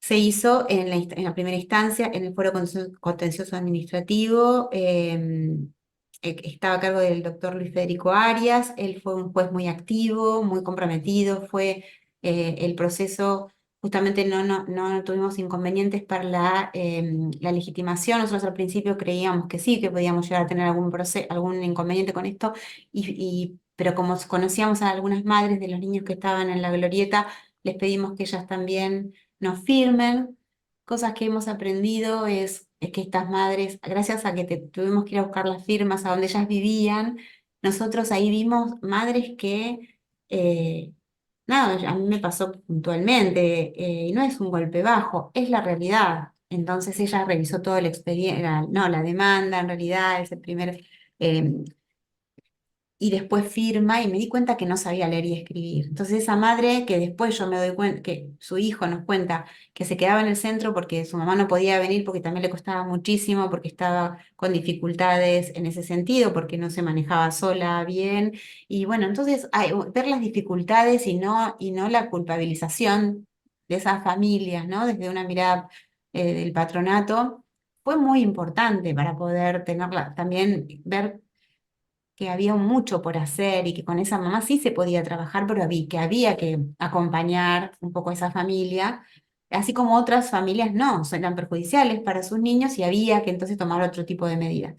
se hizo en la primera instancia en el Foro Contencioso Administrativo. Que estaba a cargo del doctor Luis Federico Arias. Él fue un juez muy activo, muy comprometido. El proceso, justamente no tuvimos inconvenientes para la legitimación. Nosotros al principio creíamos que sí, que podíamos llegar a tener algún inconveniente con esto, pero como conocíamos a algunas madres de los niños que estaban en la glorieta, les pedimos que ellas también nos firmen. Cosas que hemos aprendido es que estas madres, gracias a que tuvimos que ir a buscar las firmas a donde ellas vivían, nosotros ahí vimos madres que, nada, a mí me pasó puntualmente, y no es un golpe bajo, es la realidad. Entonces ella revisó todo el expediente, no, la demanda en realidad, ese primer... eh, y después firma y me di cuenta que no sabía leer y escribir. Entonces esa madre que después yo me doy cuenta, que su hijo nos cuenta que se quedaba en el centro porque su mamá no podía venir porque también le costaba muchísimo, porque estaba con dificultades en ese sentido, porque no se manejaba sola bien. Y bueno, entonces ver las dificultades y no la culpabilización de esas familias, ¿no? Desde una mirada del patronato, fue muy importante para poder tenerla, también ver que había mucho por hacer y que con esa mamá sí se podía trabajar, pero que había que acompañar un poco a esa familia, así como otras familias no, eran perjudiciales para sus niños y había que entonces tomar otro tipo de medidas.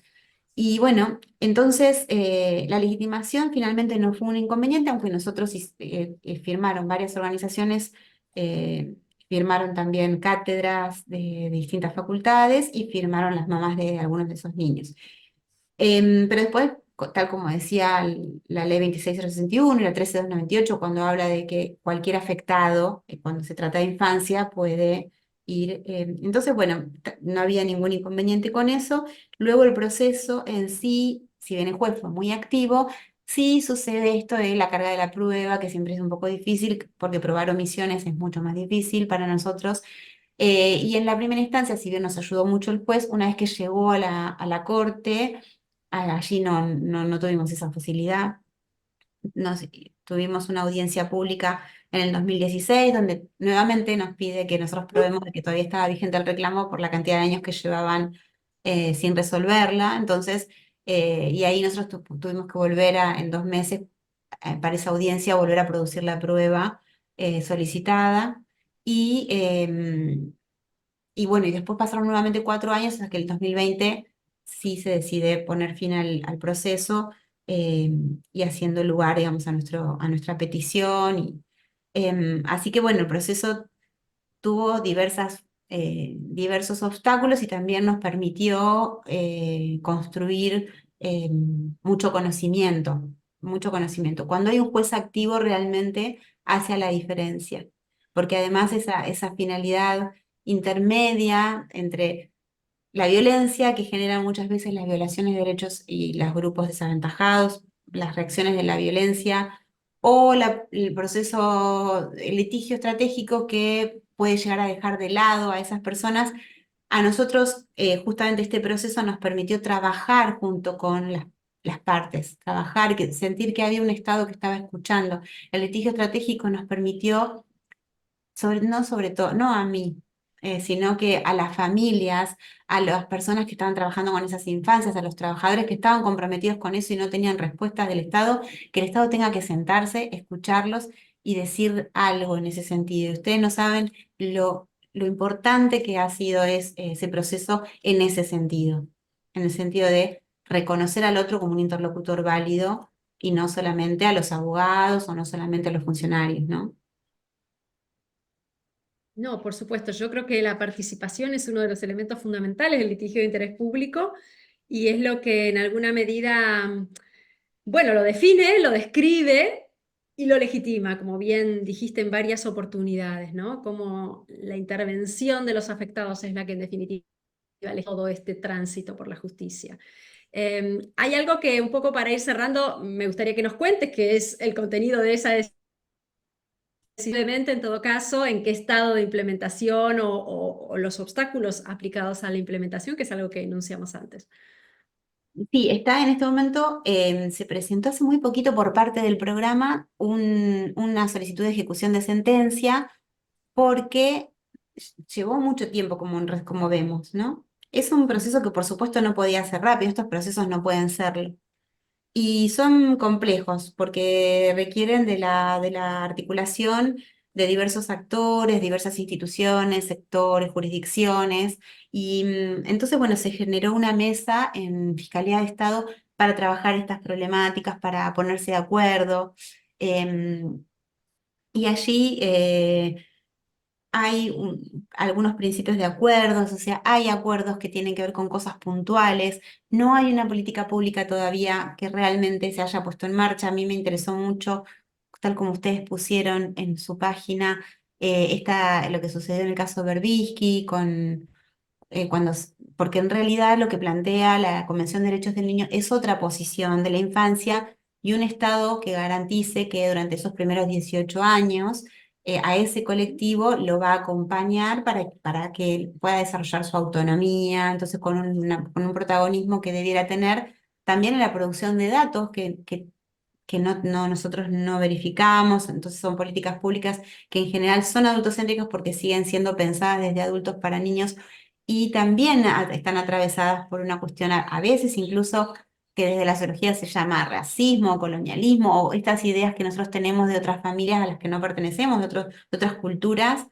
Y bueno, entonces la legitimación finalmente no fue un inconveniente, aunque nosotros firmaron varias organizaciones, eh, firmaron también cátedras de distintas facultades y firmaron las mamás de algunos de esos niños. Pero después, tal como decía la ley 26061 y la 13298, cuando habla de que cualquier afectado, cuando se trata de infancia, puede ir. Entonces, bueno, no había ningún inconveniente con eso. Luego el proceso en sí, si bien el juez fue muy activo, sí sucede esto de la carga de la prueba, que siempre es un poco difícil, porque probar omisiones es mucho más difícil para nosotros. Y en la primera instancia, si bien nos ayudó mucho el juez, una vez que llegó a la corte, allí no tuvimos esa facilidad. Tuvimos una audiencia pública en el 2016, donde nuevamente nos pide que nosotros probemos de que todavía estaba vigente el reclamo por la cantidad de años que llevaban sin resolverla. Entonces, y ahí nosotros tuvimos que volver en 2 meses, para esa audiencia, volver a producir la prueba solicitada. Y, y bueno, y después pasaron nuevamente 4 años hasta que el 2020 sí se decide poner fin al proceso, eh, y haciendo lugar, digamos, a nuestra petición. Así que bueno, el proceso tuvo diversos obstáculos y también nos permitió construir eh, mucho conocimiento, mucho conocimiento. Cuando hay un juez activo realmente hace la diferencia, porque además esa finalidad intermedia entre la violencia que genera muchas veces las violaciones de derechos y los grupos desaventajados, las reacciones de la violencia o el proceso, el litigio estratégico que puede llegar a dejar de lado a esas personas, A nosotros, justamente este proceso nos permitió trabajar junto con las partes, trabajar, sentir que había un Estado que estaba escuchando. El litigio estratégico nos permitió no sobre todo, no a mí, sino que a las familias, a las personas que estaban trabajando con esas infancias, a los trabajadores que estaban comprometidos con eso y no tenían respuestas del Estado, que el Estado tenga que sentarse, escucharlos y decir algo en ese sentido. Ustedes no saben lo importante que ha sido ese proceso en ese sentido, en el sentido de reconocer al otro como un interlocutor válido y no solamente a los abogados o no solamente a los funcionarios, ¿no? No, por supuesto, yo creo que la participación es uno de los elementos fundamentales del litigio de interés público y es lo que en alguna medida, bueno, lo define, lo describe y lo legitima, como bien dijiste en varias oportunidades, ¿no? Como la intervención de los afectados es la que en definitiva elige todo este tránsito por la justicia. Hay algo que un poco para ir cerrando me gustaría que nos cuentes, que es el contenido de esa decisión. Simplemente, en todo caso, en qué estado de implementación o los obstáculos aplicados a la implementación, que es algo que enunciamos antes. Sí, está en este momento, se presentó hace muy poquito por parte del programa una solicitud de ejecución de sentencia porque llevó mucho tiempo, como vemos, ¿no? Es un proceso que por supuesto no podía ser rápido, estos procesos no pueden serlo. Y son complejos porque requieren de la articulación de diversos actores, diversas instituciones, sectores, jurisdicciones. Y entonces, bueno, se generó una mesa en Fiscalía de Estado para trabajar estas problemáticas, para ponerse de acuerdo. Em, y allí hay algunos principios de acuerdos, o sea, hay acuerdos que tienen que ver con cosas puntuales, no hay una política pública todavía que realmente se haya puesto en marcha. A mí me interesó mucho, tal como ustedes pusieron en su página, lo que sucedió en el caso Berbisky, porque en realidad lo que plantea la Convención de Derechos del Niño es otra posición de la infancia y un Estado que garantice que durante esos primeros 18 años a ese colectivo lo va a acompañar para que pueda desarrollar su autonomía, entonces con un protagonismo que debiera tener también en la producción de datos que nosotros no verificamos, entonces son políticas públicas que en general son adultocéntricas porque siguen siendo pensadas desde adultos para niños y también están atravesadas por una cuestión a veces incluso que desde la sociología se llama racismo, colonialismo, o estas ideas que nosotros tenemos de otras familias a las que no pertenecemos, de otras culturas,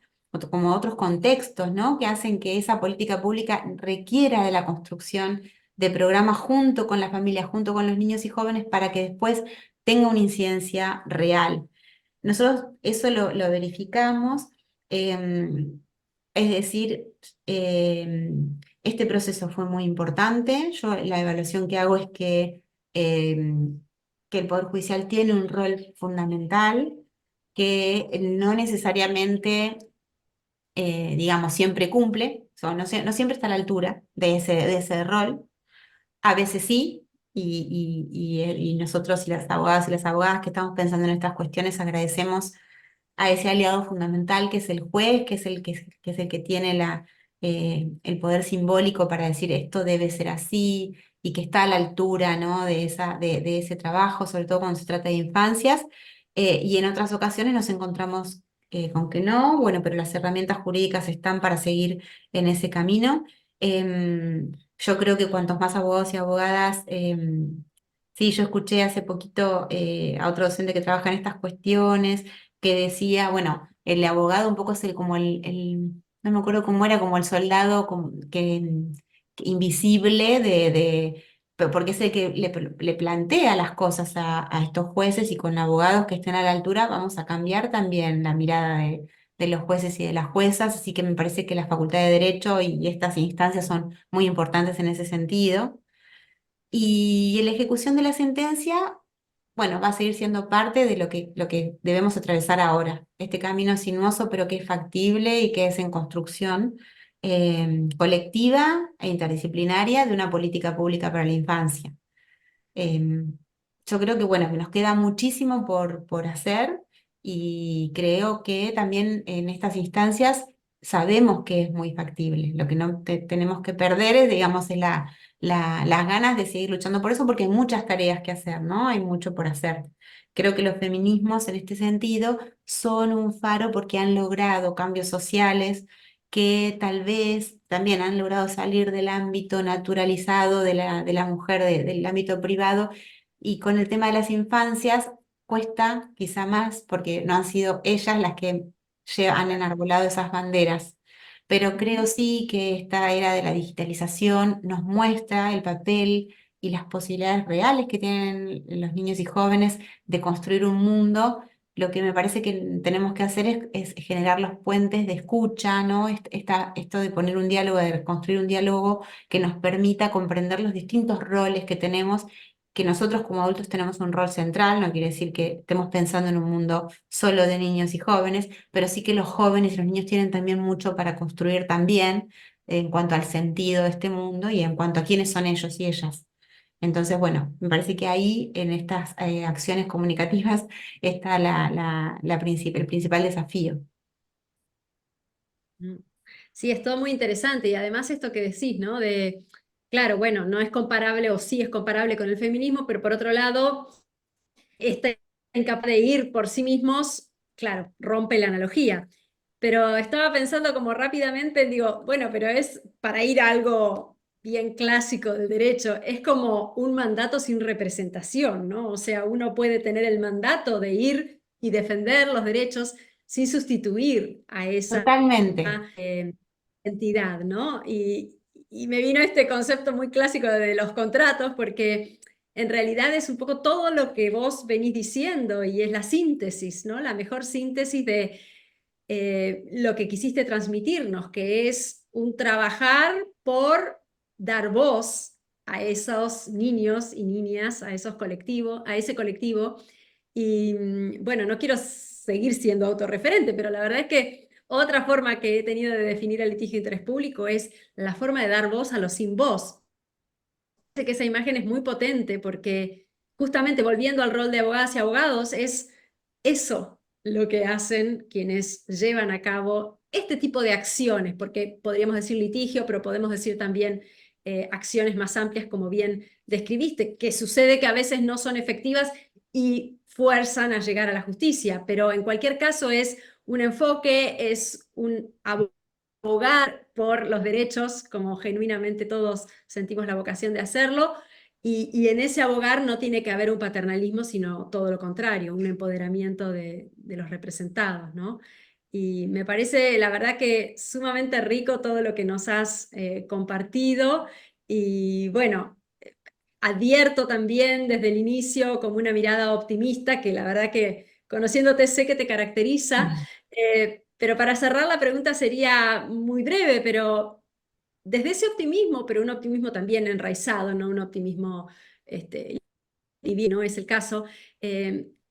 como otros contextos, ¿no? Que hacen que esa política pública requiera de la construcción de programas junto con la familia, junto con los niños y jóvenes, para que después tenga una incidencia real. Nosotros eso lo verificamos, es decir, este proceso fue muy importante. Yo la evaluación que hago es que el Poder Judicial tiene un rol fundamental, que no necesariamente, digamos, siempre cumple, o sea, no siempre está a la altura de ese rol. A veces sí, y nosotros y las abogadas y las abogadas que estamos pensando en estas cuestiones agradecemos a ese aliado fundamental que es el juez, que es el que tiene el poder simbólico para decir esto debe ser así y que está a la altura, ¿no? de ese trabajo, sobre todo cuando se trata de infancias. Y en otras ocasiones nos encontramos con que no, bueno, pero las herramientas jurídicas están para seguir en ese camino. Yo creo que cuantos más abogados y abogadas, sí, yo escuché hace poquito a otro docente que trabaja en estas cuestiones, que decía, bueno, el abogado un poco es como no me acuerdo cómo era, como el soldado que invisible porque es el que le plantea las cosas a estos jueces y con abogados que estén a la altura vamos a cambiar también la mirada de los jueces y de las juezas, así que me parece que la Facultad de Derecho y estas instancias son muy importantes en ese sentido. Y en la ejecución de la sentencia, bueno, va a seguir siendo parte de lo que debemos atravesar ahora. Este camino sinuoso, pero que es factible y que es en construcción colectiva e interdisciplinaria de una política pública para la infancia. Yo creo que, bueno, que nos queda muchísimo por hacer y creo que también en estas instancias sabemos que es muy factible. Lo que no tenemos que perder es, digamos, es las ganas de seguir luchando por eso, porque hay muchas tareas que hacer, ¿no? Hay mucho por hacer. Creo que los feminismos en este sentido son un faro porque han logrado cambios sociales que tal vez también han logrado salir del ámbito naturalizado de la mujer, del ámbito privado, y con el tema de las infancias cuesta quizá más porque no han sido ellas las que han enarbolado esas banderas. Pero creo sí que esta era de la digitalización nos muestra el papel y las posibilidades reales que tienen los niños y jóvenes de construir un mundo. Lo que me parece que tenemos que hacer es generar los puentes de escucha, ¿no? Esto de poner un diálogo, de construir un diálogo que nos permita comprender los distintos roles que tenemos, que nosotros como adultos tenemos un rol central. No quiere decir que estemos pensando en un mundo solo de niños y jóvenes, pero sí que los jóvenes y los niños tienen también mucho para construir también en cuanto al sentido de este mundo y en cuanto a quiénes son ellos y ellas. Entonces, bueno, me parece que ahí en estas acciones comunicativas está el principal desafío. Mm. Sí, es todo muy interesante y además esto que decís, ¿no? De, claro, bueno, no es comparable o sí es comparable con el feminismo, pero por otro lado, esta incapaz de ir por sí mismos, claro, rompe la analogía. Pero estaba pensando como rápidamente, digo, bueno, pero es para ir a algo bien clásico del derecho, es como un mandato sin representación, ¿no? O sea, uno puede tener el mandato de ir y defender los derechos sin sustituir a esa Totalmente. entidad, ¿no? Y me vino este concepto muy clásico de los contratos, porque en realidad es un poco todo lo que vos venís diciendo y es la síntesis, ¿no? La mejor síntesis de lo que quisiste transmitirnos, que es un trabajar por dar voz a esos niños y niñas, a esos colectivos, a ese colectivo. Y bueno, no quiero seguir siendo autorreferente, pero la verdad es que otra forma que he tenido de definir el litigio de interés público es la forma de dar voz a los sin voz. Sé que esa imagen es muy potente porque justamente volviendo al rol de abogadas y abogados es eso lo que hacen quienes llevan a cabo este tipo de acciones, porque podríamos decir litigio, pero podemos decir también acciones más amplias, como bien describiste, que sucede que a veces no son efectivas y fuerzan a llegar a la justicia, pero en cualquier caso es un enfoque, es un abogar por los derechos, como genuinamente todos sentimos la vocación de hacerlo, y en ese abogar no tiene que haber un paternalismo, sino todo lo contrario, un empoderamiento de los representados, ¿no? Y me parece, la verdad, que sumamente rico todo lo que nos has compartido. Y bueno, advierto también desde el inicio como una mirada optimista, que la verdad que conociéndote sé que te caracteriza. Pero para cerrar la pregunta sería muy breve, pero desde ese optimismo, pero un optimismo también enraizado, no un optimismo divino, es el caso.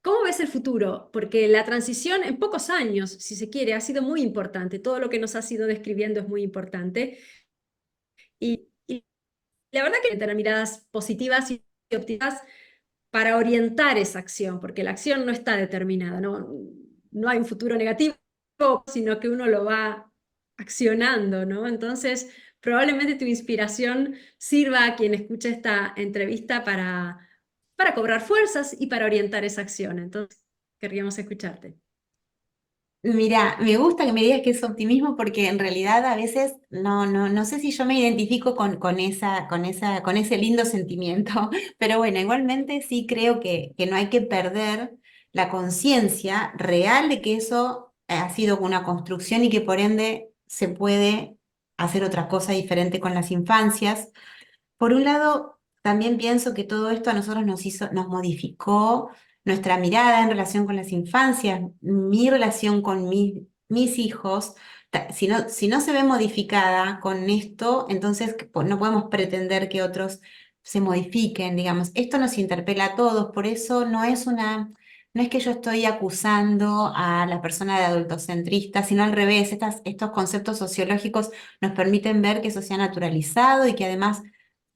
¿Cómo ves el futuro? Porque la transición en pocos años, si se quiere, ha sido muy importante. Todo lo que nos has ido describiendo es muy importante. Y la verdad que hay que tener miradas positivas y optimistas para orientar esa acción, porque la acción no está determinada, no, no hay un futuro negativo, sino que uno lo va accionando, ¿no? Entonces, probablemente tu inspiración sirva a quien escuche esta entrevista para cobrar fuerzas y para orientar esa acción. Entonces, querríamos escucharte. Mira, me gusta que me digas que es optimismo porque en realidad a veces no sé si yo me identifico con ese lindo sentimiento, pero bueno, igualmente sí creo que no hay que perder la conciencia real de que eso ha sido una construcción y que por ende se puede hacer otra cosa diferente con las infancias. Por un lado, también pienso que todo esto a nosotros nos modificó nuestra mirada en relación con las infancias, mi relación con mis hijos. Si no se ve modificada con esto, entonces no podemos pretender que otros se modifiquen, digamos. Esto nos interpela a todos, por eso no es que yo estoy acusando a la persona de adultocentrista, sino al revés. Estos conceptos sociológicos nos permiten ver que eso se ha naturalizado y que además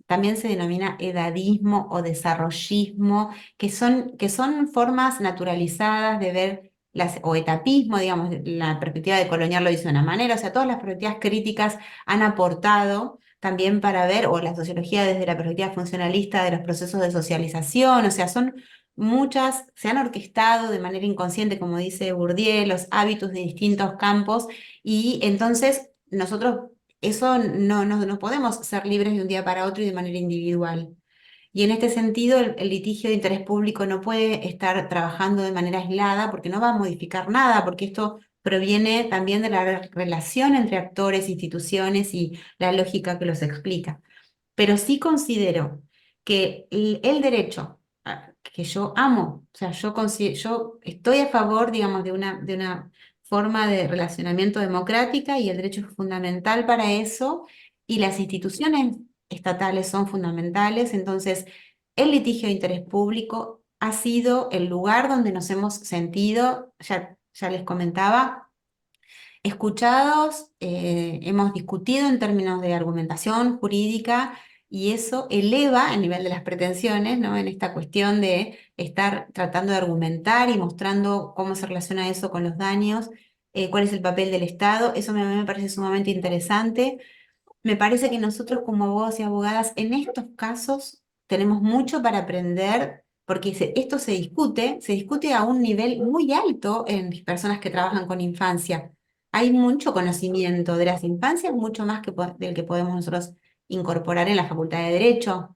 también se denomina edadismo o desarrollismo, que son formas naturalizadas de ver o etapismo, digamos, la perspectiva de colonial lo dice de una manera, o sea, todas las perspectivas críticas han aportado también para ver, o la sociología desde la perspectiva funcionalista de los procesos de socialización, o sea, son muchas, se han orquestado de manera inconsciente, como dice Bourdieu, los hábitos de distintos campos, y entonces nosotros eso no podemos ser libres de un día para otro y de manera individual. Y en este sentido, el litigio de interés público no puede estar trabajando de manera aislada porque no va a modificar nada, porque esto proviene también de la relación entre actores, instituciones y la lógica que los explica. Pero sí considero que el derecho, que yo amo, o sea, yo estoy a favor, digamos, de una forma de relacionamiento democrática y el derecho es fundamental para eso y las instituciones estatales son fundamentales. Entonces, el litigio de interés público ha sido el lugar donde nos hemos sentido, ya les comentaba, escuchados, hemos discutido en términos de argumentación jurídica y eso eleva el nivel de las pretensiones, ¿no? En esta cuestión de estar tratando de argumentar y mostrando cómo se relaciona eso con los daños, cuál es el papel del Estado. Eso a mí me parece sumamente interesante. Me parece que nosotros como abogados y abogadas en estos casos tenemos mucho para aprender porque esto se discute a un nivel muy alto en personas que trabajan con infancia. Hay mucho conocimiento de las infancias, mucho más del que podemos nosotros incorporar en la Facultad de Derecho.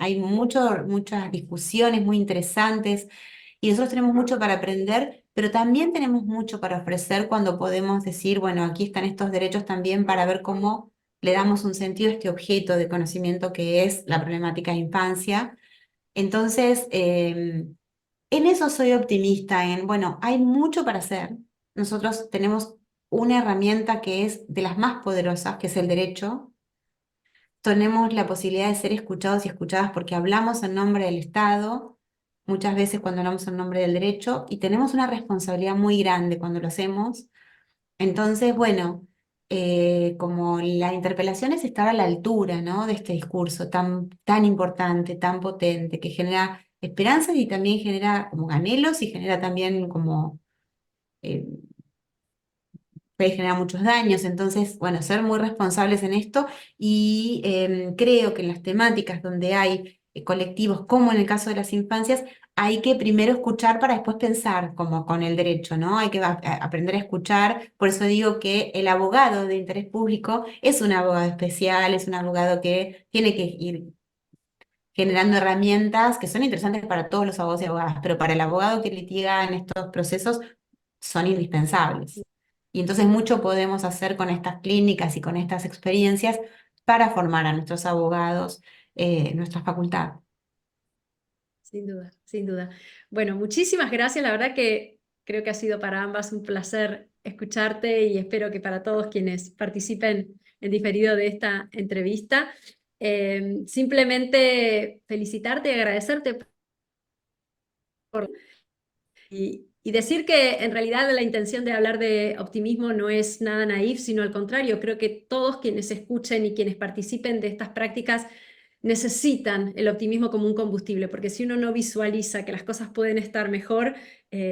Hay muchas discusiones muy interesantes y nosotros tenemos mucho para aprender, pero también tenemos mucho para ofrecer cuando podemos decir, bueno, aquí están estos derechos también para ver cómo le damos un sentido a este objeto de conocimiento que es la problemática de infancia. Entonces, en eso soy optimista, bueno, hay mucho para hacer. Nosotros tenemos una herramienta que es de las más poderosas, que es el derecho. Tenemos la posibilidad de ser escuchados y escuchadas porque hablamos en nombre del Estado, muchas veces cuando hablamos en nombre del derecho, y tenemos una responsabilidad muy grande cuando lo hacemos. Entonces, bueno, como la interpelación es estar a la altura, ¿no? De este discurso tan importante, tan potente, que genera esperanzas y también genera como anhelos y genera también como eh, puede generar muchos daños. Entonces, bueno, ser muy responsables en esto y creo que en las temáticas donde hay colectivos, como en el caso de las infancias, hay que primero escuchar para después pensar, como con el derecho, ¿no? Hay que aprender a escuchar. Por eso digo que el abogado de interés público es un abogado especial, es un abogado que tiene que ir generando herramientas que son interesantes para todos los abogados y abogadas, pero para el abogado que litiga en estos procesos son indispensables. Y entonces mucho podemos hacer con estas clínicas y con estas experiencias para formar a nuestros abogados, en nuestra facultad. Sin duda, sin duda. Bueno, muchísimas gracias. La verdad que creo que ha sido para ambas un placer escucharte y espero que para todos quienes participen en diferido de esta entrevista. Simplemente felicitarte y agradecerte y decir que en realidad la intención de hablar de optimismo no es nada naif, sino al contrario, creo que todos quienes escuchen y quienes participen de estas prácticas necesitan el optimismo como un combustible, porque si uno no visualiza que las cosas pueden estar mejor,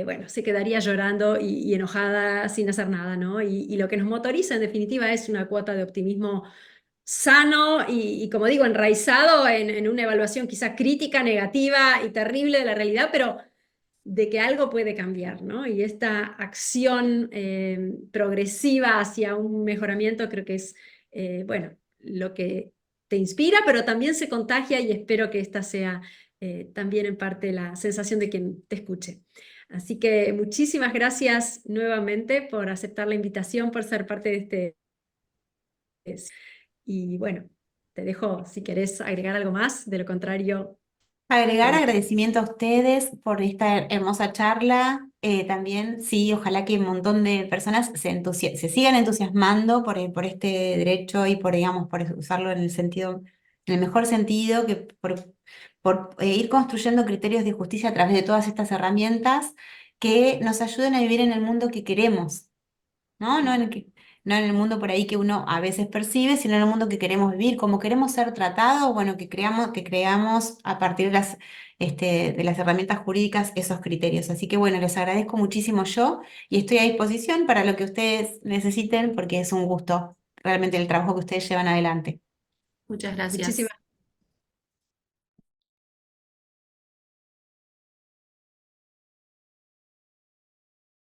bueno, se quedaría llorando y enojada sin hacer nada, ¿no? Y lo que nos motoriza en definitiva es una cuota de optimismo sano y como digo, enraizado en una evaluación quizá crítica, negativa y terrible de la realidad, pero de que algo puede cambiar, ¿no? Y esta acción progresiva hacia un mejoramiento creo que es, bueno, lo que te inspira, pero también se contagia y espero que esta sea también en parte la sensación de quien te escuche. Así que muchísimas gracias nuevamente por aceptar la invitación, por ser parte de este. Y bueno, te dejo si querés agregar algo más, de lo contrario, te Agregar dejo. agradecimiento a ustedes por esta hermosa charla. También, sí, ojalá que un montón de personas se sigan entusiasmando por este derecho y por, digamos, por usarlo en el sentido, en el mejor sentido, que por ir construyendo criterios de justicia a través de todas estas herramientas que nos ayuden a vivir en el mundo que queremos, ¿no? No en el que, no en el mundo por ahí que uno a veces percibe, sino en el mundo que queremos vivir, como queremos ser tratados, bueno, que creamos a partir de las herramientas jurídicas esos criterios. Así que bueno, les agradezco muchísimo yo y estoy a disposición para lo que ustedes necesiten, porque es un gusto realmente el trabajo que ustedes llevan adelante. Muchas gracias. Muchísimas